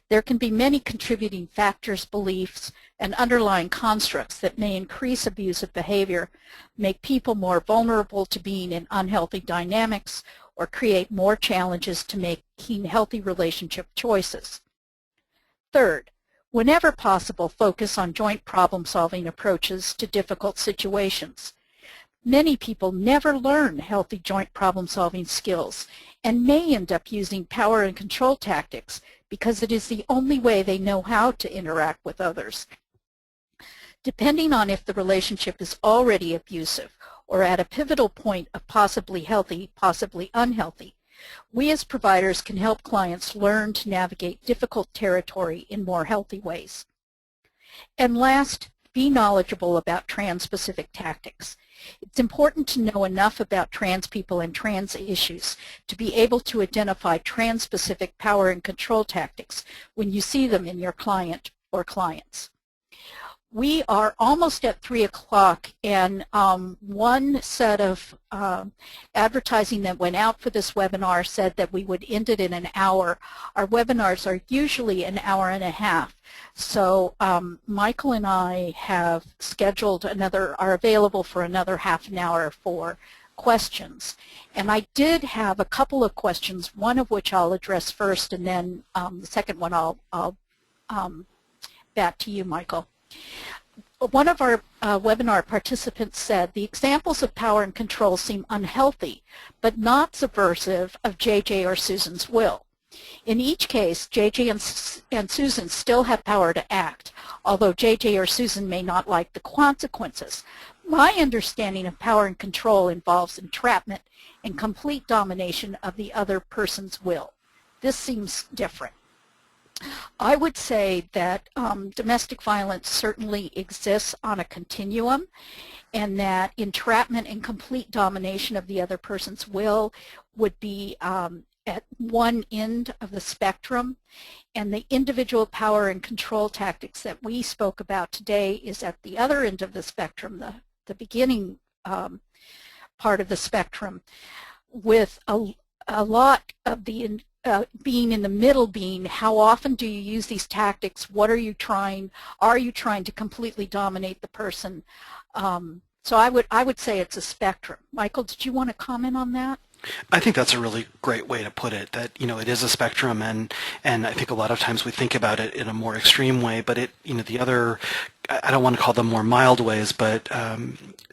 There can be many contributing factors, beliefs, and underlying constructs that may increase abusive behavior, make people more vulnerable to being in unhealthy dynamics, or create more challenges to making healthy relationship choices. Third, whenever possible, focus on joint problem-solving approaches to difficult situations. Many people never learn healthy joint problem-solving skills and may end up using power and control tactics because it is the only way they know how to interact with others. Depending on if the relationship is already abusive or at a pivotal point of possibly healthy, possibly unhealthy, we as providers can help clients learn to navigate difficult territory in more healthy ways. And last, be knowledgeable about trans-specific tactics. It's important to know enough about trans people and trans issues to be able to identify trans-specific power and control tactics when you see them in your client or clients. We are almost at 3 o'clock, and one set of advertising that went out for this webinar said that we would end it in an hour. Our webinars are usually an hour and a half. So Michael and I have scheduled are available for another half an hour for questions. And I did have a couple of questions, one of which I'll address first, and then the second one I'll back to you, Michael. One of our webinar participants said, the examples of power and control seem unhealthy, but not subversive of JJ or Susan's will. In each case, JJ and Susan still have power to act, although JJ or Susan may not like the consequences. My understanding of power and control involves entrapment and complete domination of the other person's will. This seems different. I would say that domestic violence certainly exists on a continuum, and that entrapment and complete domination of the other person's will would be at one end of the spectrum, and the individual power and control tactics that we spoke about today is at the other end of the spectrum, the beginning part of the spectrum, with a lot of the being in the middle being, how often do you use these tactics? What are you trying? Are you trying to completely dominate the person? So I would say it's a spectrum. Michael, did you want to comment on that? I think that's a really great way to put it, that, it is a spectrum, and I think a lot of times we think about it in a more extreme way, but the other, I don't want to call them more mild ways, but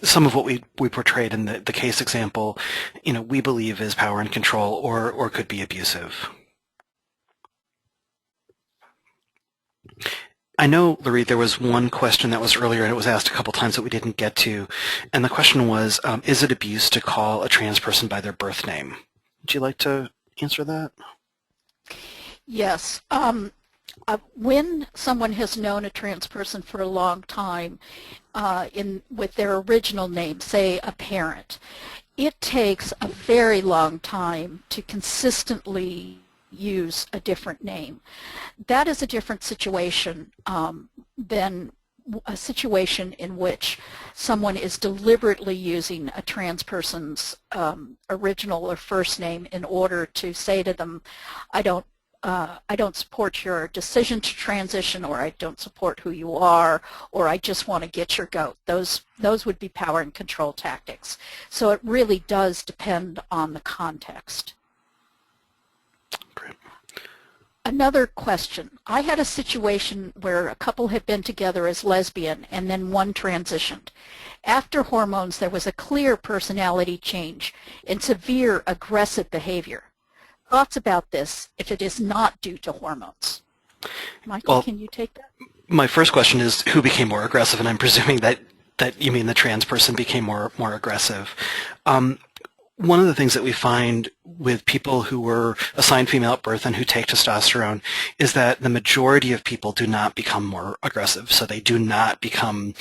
some of what we portrayed in the case example, we believe is power and control, or could be abusive. I know, Laurie, there was one question that was earlier, and it was asked a couple times that we didn't get to, and the question was, is it abuse to call a trans person by their birth name? Would you like to answer that? Yes. When someone has known a trans person for a long time with their original name, say a parent, it takes a very long time to consistently use a different name. That is a different situation than a situation in which someone is deliberately using a trans person's original or first name in order to say to them, I don't support your decision to transition, or I don't support who you are, or I just want to get your goat. Those would be power and control tactics. So it really does depend on the context. Great. Another question. I had a situation where a couple had been together as lesbian and then one transitioned. After hormones, there was a clear personality change and severe aggressive behavior. Thoughts about this if it is not due to hormones? Michael, Well, can you take that? my first question is, who became more aggressive? And I'm presuming that you mean the trans person became more aggressive. One of the things that we find with people who were assigned female at birth and who take testosterone is that the majority of people do not become more aggressive. So they do not become,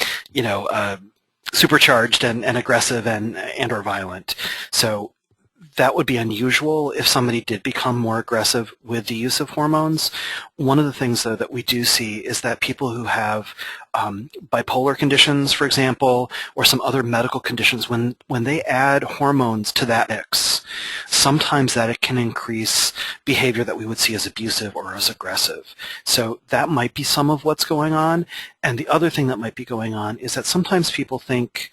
supercharged and aggressive and or violent. So that would be unusual if somebody did become more aggressive with the use of hormones. One of the things, though, that we do see is that people who have bipolar conditions, for example, or some other medical conditions, when they add hormones to that mix, sometimes that it can increase behavior that we would see as abusive or as aggressive. So that might be some of what's going on. And the other thing that might be going on is that sometimes people think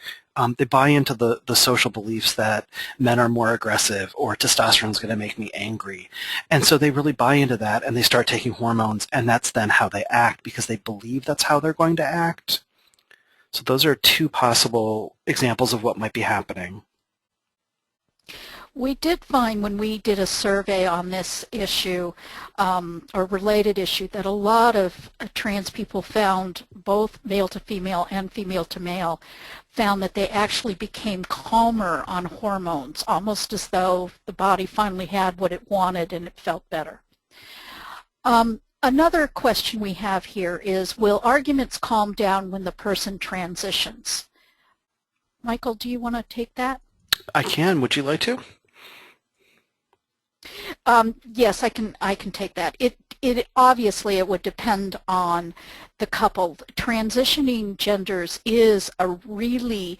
they buy into the social beliefs that men are more aggressive or testosterone is going to make me angry. And so they really buy into that and they start taking hormones, and that's then how they act because they believe that's how they're going to act. So those are two possible examples of what might be happening. We did find when we did a survey on this issue or related issue that a lot of trans people found, both male to female and female to male, found that they actually became calmer on hormones, almost as though the body finally had what it wanted and it felt better. Another question we have here is, will arguments calm down when the person transitions? Michael, do you want to take that? I can. Would you like to? Yes, I can take that. It obviously it would depend on the couple. Transitioning genders is a really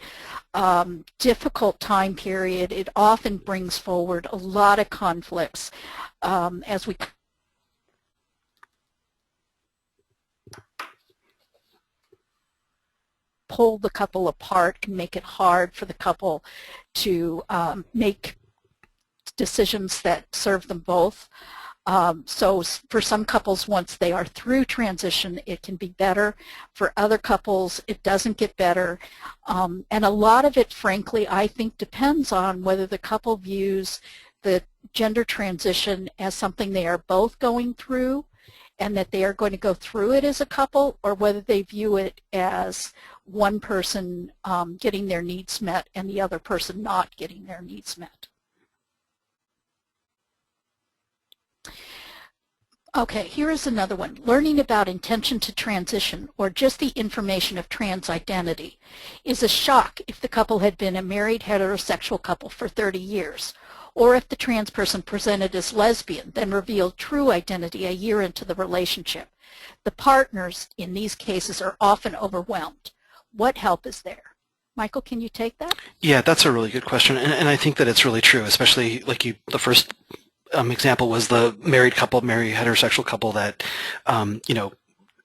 difficult time period. It often brings forward a lot of conflicts as we pull the couple apart and make it hard for the couple to make decisions that serve them both. So for some couples, once they are through transition, it can be better. For other couples, it doesn't get better. And a lot of it, frankly, I think depends on whether the couple views the gender transition as something they are both going through and that they are going to go through it as a couple, or whether they view it as one person getting their needs met and the other person not getting their needs met. Okay, here is another one. Learning about intention to transition or just the information of trans identity is a shock if the couple had been a married heterosexual couple for 30 years, or if the trans person presented as lesbian, then revealed true identity a year into the relationship. The partners in these cases are often overwhelmed. What help is there? Michael, can you take that? Yeah, that's a really good question, and I think that it's really true, especially like the first example was the married heterosexual couple that,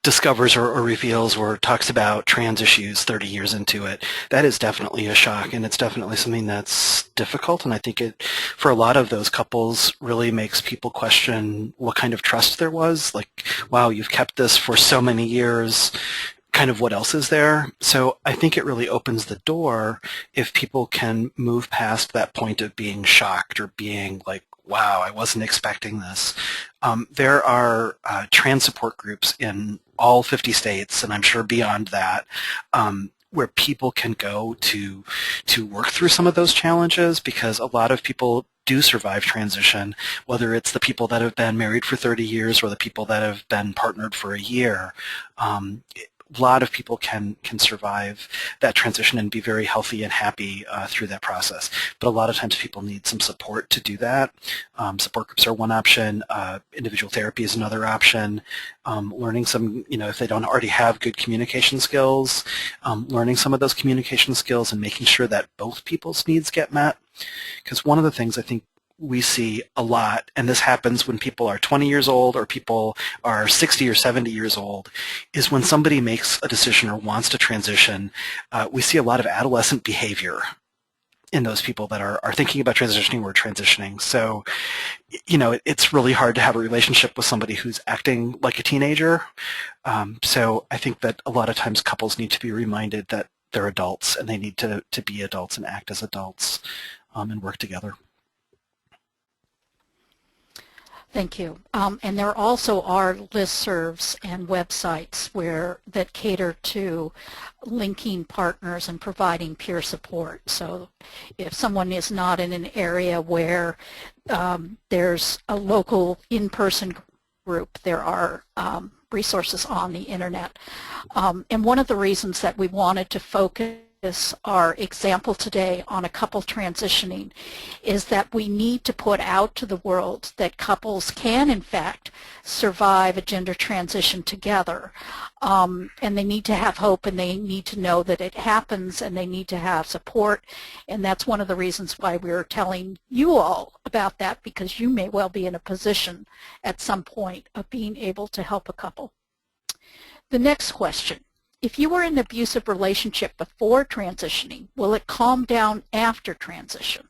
discovers or reveals or talks about trans issues 30 years into it. That is definitely a shock, and it's definitely something that's difficult, and I think it, for a lot of those couples, really makes people question what kind of trust there was. Like, wow, you've kept this for so many years, kind of what else is there? So I think it really opens the door if people can move past that point of being shocked or being like, wow, I wasn't expecting this. There are trans support groups in all 50 states, and I'm sure beyond that, where people can go to work through some of those challenges, because a lot of people do survive transition, whether it's the people that have been married for 30 years or the people that have been partnered for a year. A lot of people can survive that transition and be very healthy and happy through that process. But a lot of times people need some support to do that. Support groups are one option. Individual therapy is another option. Learning some, if they don't already have good communication skills, learning some of those communication skills and making sure that both people's needs get met. Because one of the things I think we see a lot, and this happens when people are 20 years old or people are 60 or 70 years old, is when somebody makes a decision or wants to transition, we see a lot of adolescent behavior in those people that are thinking about transitioning or transitioning. So, it's really hard to have a relationship with somebody who's acting like a teenager. So I think that a lot of times couples need to be reminded that they're adults and they need to be adults and act as adults and work together. Thank you. And there also are listservs and websites that cater to linking partners and providing peer support. So if someone is not in an area where there's a local in-person group, there are resources on the internet. And one of the reasons that we wanted to focus our example today on a couple transitioning is that we need to put out to the world that couples can in fact survive a gender transition together, and they need to have hope, and they need to know that it happens, and they need to have support. And that's one of the reasons why we're telling you all about that, because you may well be in a position at some point of being able to help a couple. The next question: if you were in an abusive relationship before transitioning, will it calm down after transition?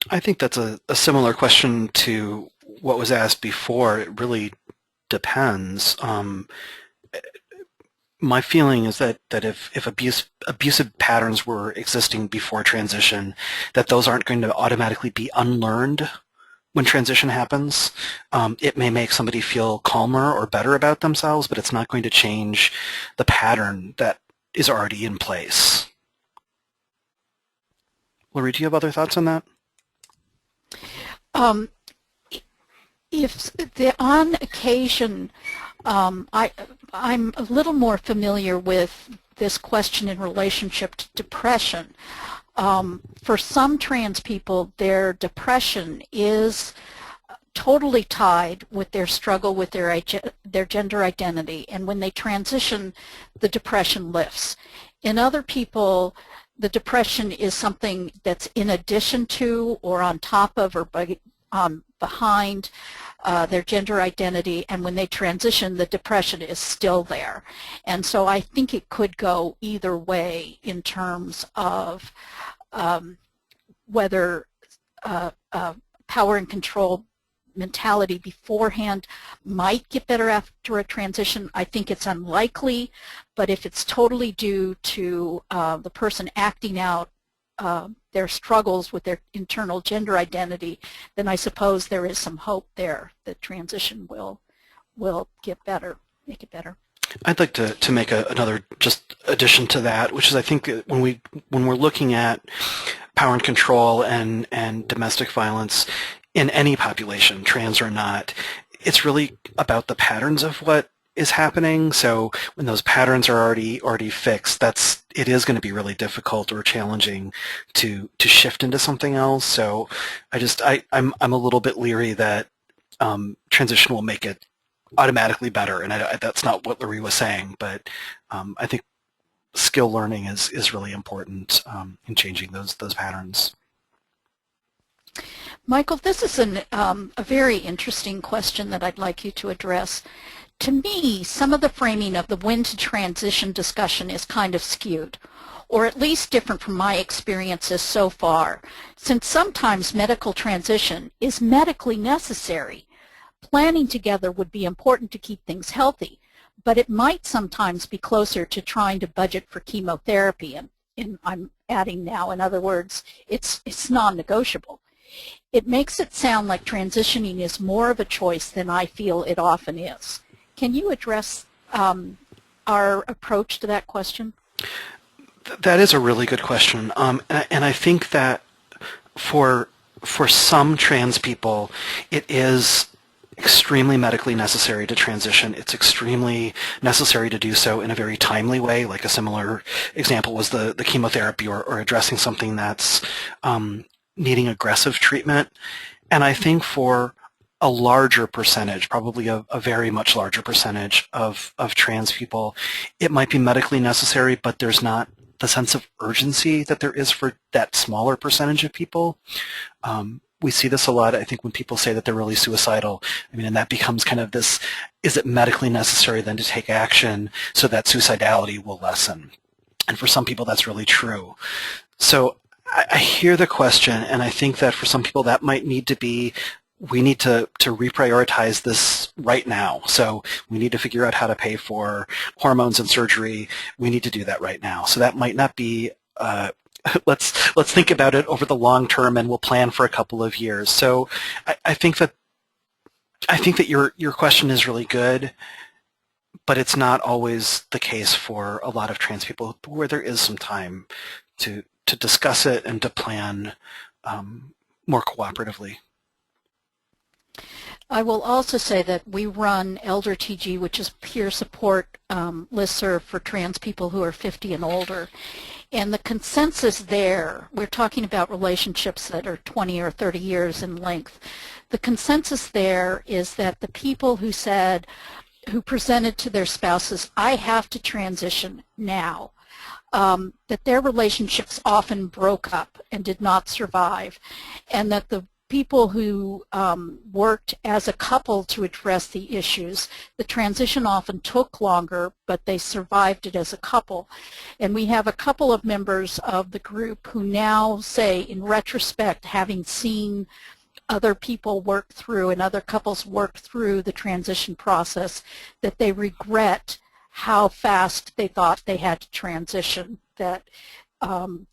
I think that's a similar question to what was asked before. It really depends. My feeling is that if abusive patterns were existing before transition, that those aren't going to automatically be unlearned when transition happens. It may make somebody feel calmer or better about themselves, but it's not going to change the pattern that is already in place. Lori, do you have other thoughts on that? On occasion, I'm a little more familiar with this question in relationship to depression. For some trans people, their depression is totally tied with their struggle with their gender identity, and when they transition, the depression lifts. In other people, the depression is something that's in addition to or on top of or behind their gender identity, and when they transition, the depression is still there. And so I think it could go either way in terms of whether power and control mentality beforehand might get better after a transition. I think it's unlikely, but if it's totally due to the person acting out their struggles with their internal gender identity, then I suppose there is some hope there that transition will get better, make it better. I'd like to make another just addition to that, which is I think when we're looking at power and control and domestic violence in any population, trans or not, it's really about the patterns of what is happening. So when those patterns are already fixed, it is going to be really difficult or challenging to shift into something else. So I'm a little bit leery that transition will make it automatically better, and that's not what Lori was saying, but I think skill learning is really important in changing those patterns. Michael, this is a very interesting question that I'd like you to address. To me, some of the framing of the when to transition discussion is kind of skewed, or at least different from my experiences so far, since sometimes medical transition is medically necessary. Planning together would be important to keep things healthy, but it might sometimes be closer to trying to budget for chemotherapy, and I'm adding now, in other words, it's non-negotiable. It makes it sound like transitioning is more of a choice than I feel it often is. Can you address our approach to that question? That is a really good question, and I think that for some trans people, it is extremely medically necessary to transition. It's extremely necessary to do so in a very timely way, like a similar example was the chemotherapy or addressing something that's needing aggressive treatment. And I think for a larger percentage, probably a very much larger percentage of trans people, it might be medically necessary, but there's not the sense of urgency that there is for that smaller percentage of people. We see this a lot, I think, when people say that they're really suicidal. I mean, and that becomes kind of this, is it medically necessary then to take action so that suicidality will lessen? And for some people, that's really true. So I hear the question, and I think that for some people that might need to be, we need to reprioritize this right now. So we need to figure out how to pay for hormones and surgery. We need to do that right now. So that might not be, let's think about it over the long term, and we'll plan for a couple of years. So I think that your question is really good, but it's not always the case for a lot of trans people where there is some time to discuss it and to plan more cooperatively. I will also say that we run Elder TG, which is peer support listserv for trans people who are 50 and older. And the consensus there, we're talking about relationships that are 20 or 30 years in length. The consensus there is that the people who said, who presented to their spouses, I have to transition now, that their relationships often broke up and did not survive, and that the people who worked as a couple to address the issues, the transition often took longer, but they survived it as a couple. And we have a couple of members of the group who now say, in retrospect, having seen other people work through and other couples work through the transition process, that they regret how fast they thought they had to transition, that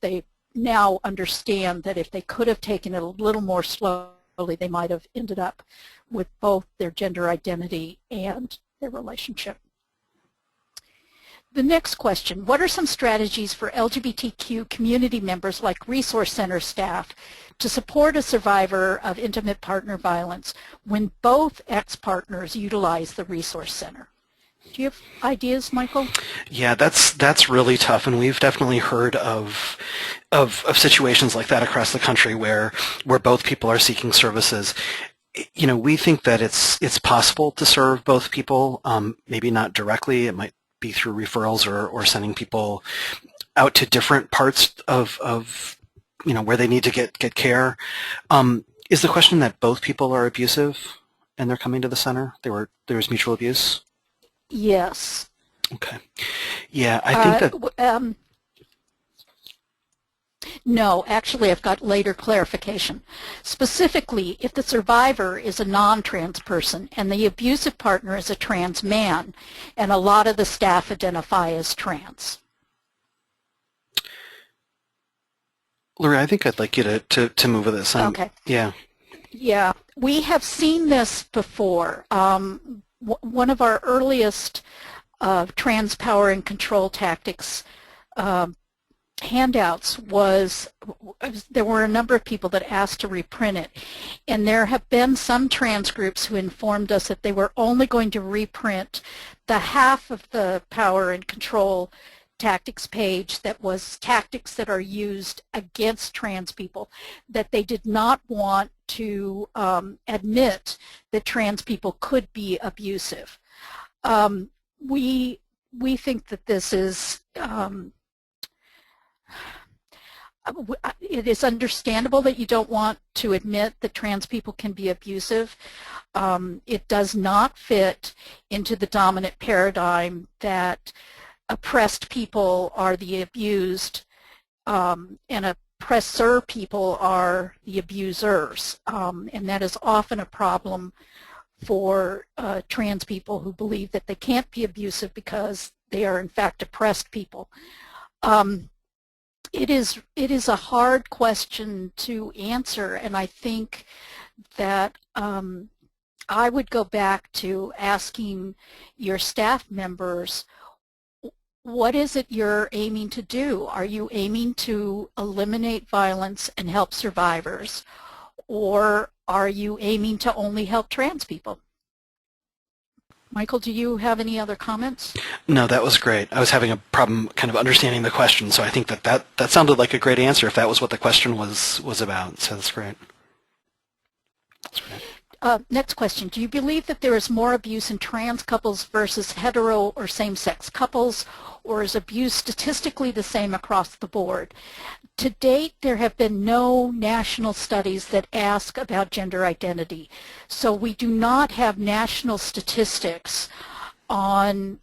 they now understand that if they could have taken it a little more slowly, they might have ended up with both their gender identity and their relationship. The next question, what are some strategies for LGBTQ community members like resource center staff to support a survivor of intimate partner violence when both ex-partners utilize the resource center? Do you have ideas, Michael? Yeah, that's really tough, and we've definitely heard of situations like that across the country where both people are seeking services. You know, we think that it's possible to serve both people, maybe not directly. It might be through referrals or sending people out to different parts of you know, where they need to get care. Is the question that both people are abusive and they're coming to the center? There was mutual abuse? Yes. Okay. Yeah, I think that... No, actually I've got later clarification. Specifically, if the survivor is a non-trans person and the abusive partner is a trans man, and a lot of the staff identify as trans. Lori, I think I'd like you to move with this. Okay. Yeah. Yeah, we have seen this before. One of our earliest trans power and control tactics handouts was, there were a number of people that asked to reprint it, and there have been some trans groups who informed us that they were only going to reprint the half of the power and control tactics page that was tactics that are used against trans people, that they did not want to admit that trans people could be abusive. We think that this is It is understandable that you don't want to admit that trans people can be abusive. It does not fit into the dominant paradigm that oppressed people are the abused and oppressor people are the abusers. And that is often a problem for trans people who believe that they can't be abusive because they are in fact oppressed people. It is a hard question to answer, and I think that I would go back to asking your staff members, what is it you're aiming to do? Are you aiming to eliminate violence and help survivors, or are you aiming to only help trans people? Michael, do you have any other comments? No, that was great. I was having a problem kind of understanding the question, so I think that sounded like a great answer if that was what the question was about. So that's great. That's great. Next question. Do you believe that there is more abuse in trans couples versus hetero or same-sex couples, or is abuse statistically the same across the board? To date, there have been no national studies that ask about gender identity. So we do not have national statistics on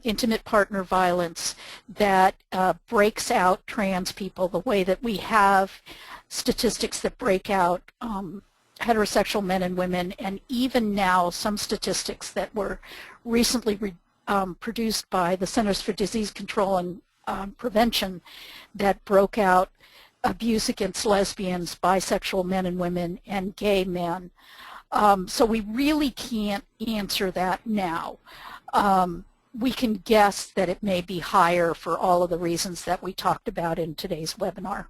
intimate partner violence that breaks out trans people the way that we have statistics that break out heterosexual men and women, and even now some statistics that were recently produced by the Centers for Disease Control and Prevention that broke out abuse against lesbians, bisexual men and women, and gay men. So we really can't answer that now. We can guess that it may be higher for all of the reasons that we talked about in today's webinar.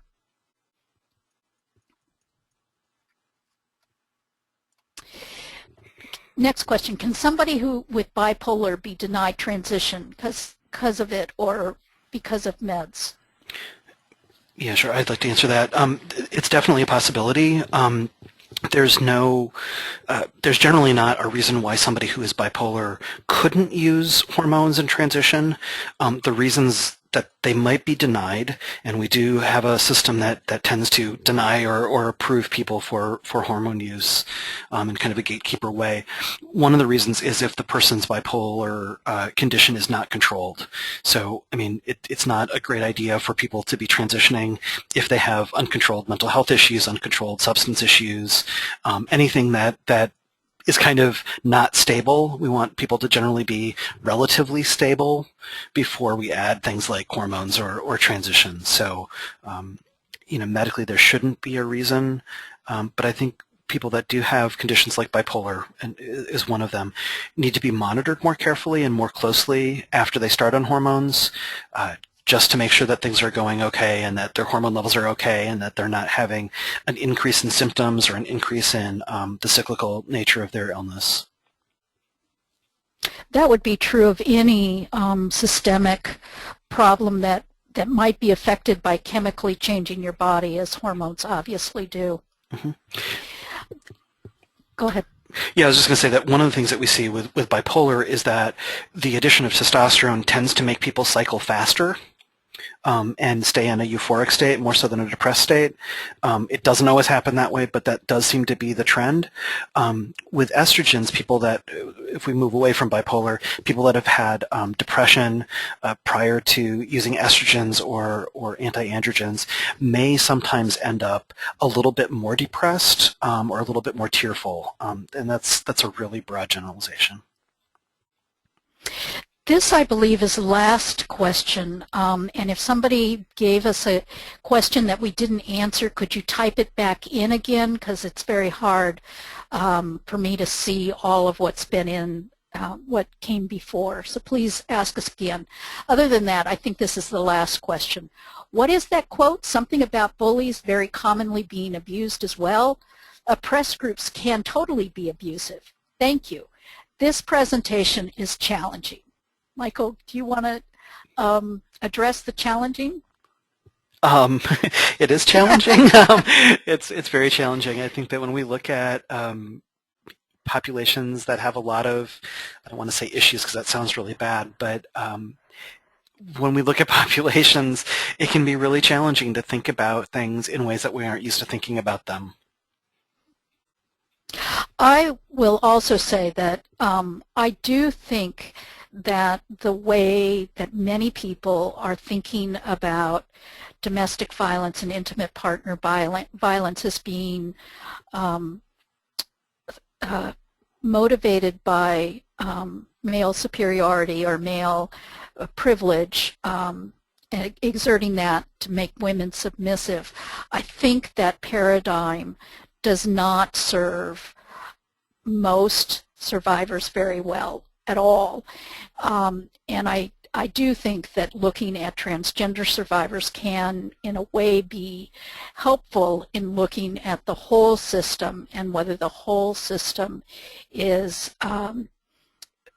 Next question, can somebody with bipolar be denied transition because of it or because of meds? Yeah, sure. I'd like to answer that. It's definitely a possibility. There's generally not a reason why somebody who is bipolar couldn't use hormones in transition. The reasons that they might be denied, and we do have a system that tends to deny or approve people for hormone use in kind of a gatekeeper way. One of the reasons is if the person's bipolar condition is not controlled. So, I mean, it's not a great idea for people to be transitioning if they have uncontrolled mental health issues, uncontrolled substance issues, anything that is kind of not stable. We want people to generally be relatively stable before we add things like hormones or transitions. So, you know, medically there shouldn't be a reason, but I think people that do have conditions like bipolar, and is one of them, need to be monitored more carefully and more closely after they start on hormones, just to make sure that things are going okay and that their hormone levels are okay and that they're not having an increase in symptoms or an increase in the cyclical nature of their illness. That would be true of any systemic problem that might be affected by chemically changing your body, as hormones obviously do. Mm-hmm. Go ahead. Yeah, I was just going to say that one of the things that we see with bipolar is that the addition of testosterone tends to make people cycle faster and stay in a euphoric state more so than a depressed state. It doesn't always happen that way, but that does seem to be the trend. With estrogens, people that, if we move away from bipolar, people that have had depression prior to using estrogens or anti-androgens may sometimes end up a little bit more depressed or a little bit more tearful, and that's a really broad generalization. This, I believe, is the last question, and if somebody gave us a question that we didn't answer, could you type it back in again, because it's very hard for me to see all of what's been in what came before. So please ask us again. Other than that, I think this is the last question. What is that quote? Something about bullies very commonly being abused as well? Oppressed groups can totally be abusive. Thank you. This presentation is challenging. Michael, do you want to address the challenging? It is challenging. It's very challenging. I think that when we look at populations that have a lot of, I don't want to say issues because that sounds really bad, but when we look at populations, it can be really challenging to think about things in ways that we aren't used to thinking about them. I will also say that I do think that the way that many people are thinking about domestic violence and intimate partner violence as being motivated by male superiority or male privilege, and exerting that to make women submissive. I think that paradigm does not serve most survivors very well at all. And I do think that looking at transgender survivors can, in a way, be helpful in looking at the whole system and whether the whole system is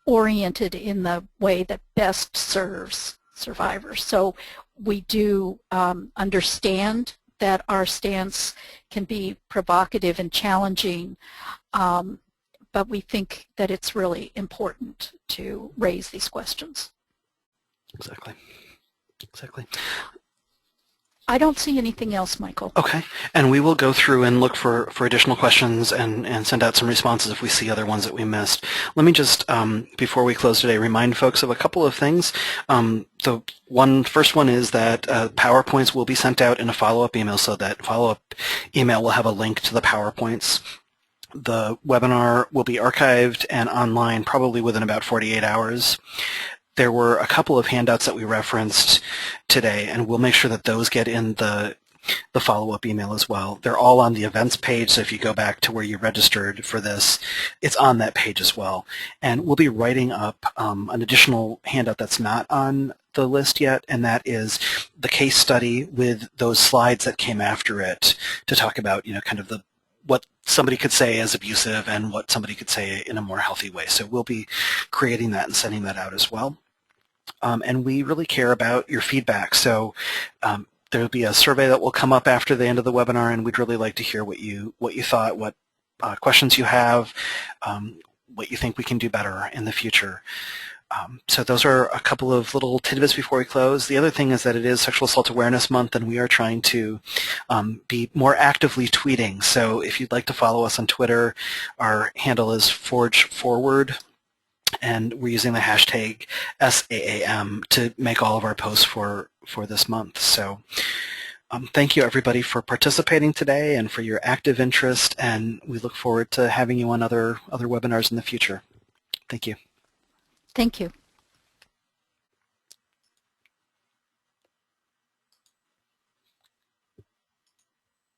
oriented in the way that best serves survivors. So we do understand that our stance can be provocative and challenging, but we think that it's really important to raise these questions. Exactly. Exactly. I don't see anything else, Michael. Okay, and we will go through and look for additional questions and send out some responses if we see other ones that we missed. Let me just, before we close today, remind folks of a couple of things. The first one is that PowerPoints will be sent out in a follow-up email, so that follow-up email will have a link to the PowerPoints. The webinar will be archived and online probably within about 48 hours. There were a couple of handouts that we referenced today, and we'll make sure that those get in the follow-up email as well. They're all on the events page, so if you go back to where you registered for this, it's on that page as well. And we'll be writing up an additional handout that's not on the list yet, and that is the case study with those slides that came after it to talk about, kind of what somebody could say as abusive and what somebody could say in a more healthy way. So we'll be creating that and sending that out as well. And we really care about your feedback. So there will be a survey that will come up after the end of the webinar, and we'd really like to hear what you thought, what questions you have, what you think we can do better in the future. So those are a couple of little tidbits before we close. The other thing is that it is Sexual Assault Awareness Month, and we are trying to be more actively tweeting. So if you'd like to follow us on Twitter, our handle is ForgeForward. And we're using the hashtag SAAM to make all of our posts for this month. So thank you, everybody, for participating today and for your active interest, and we look forward to having you on other webinars in the future. Thank you. Thank you.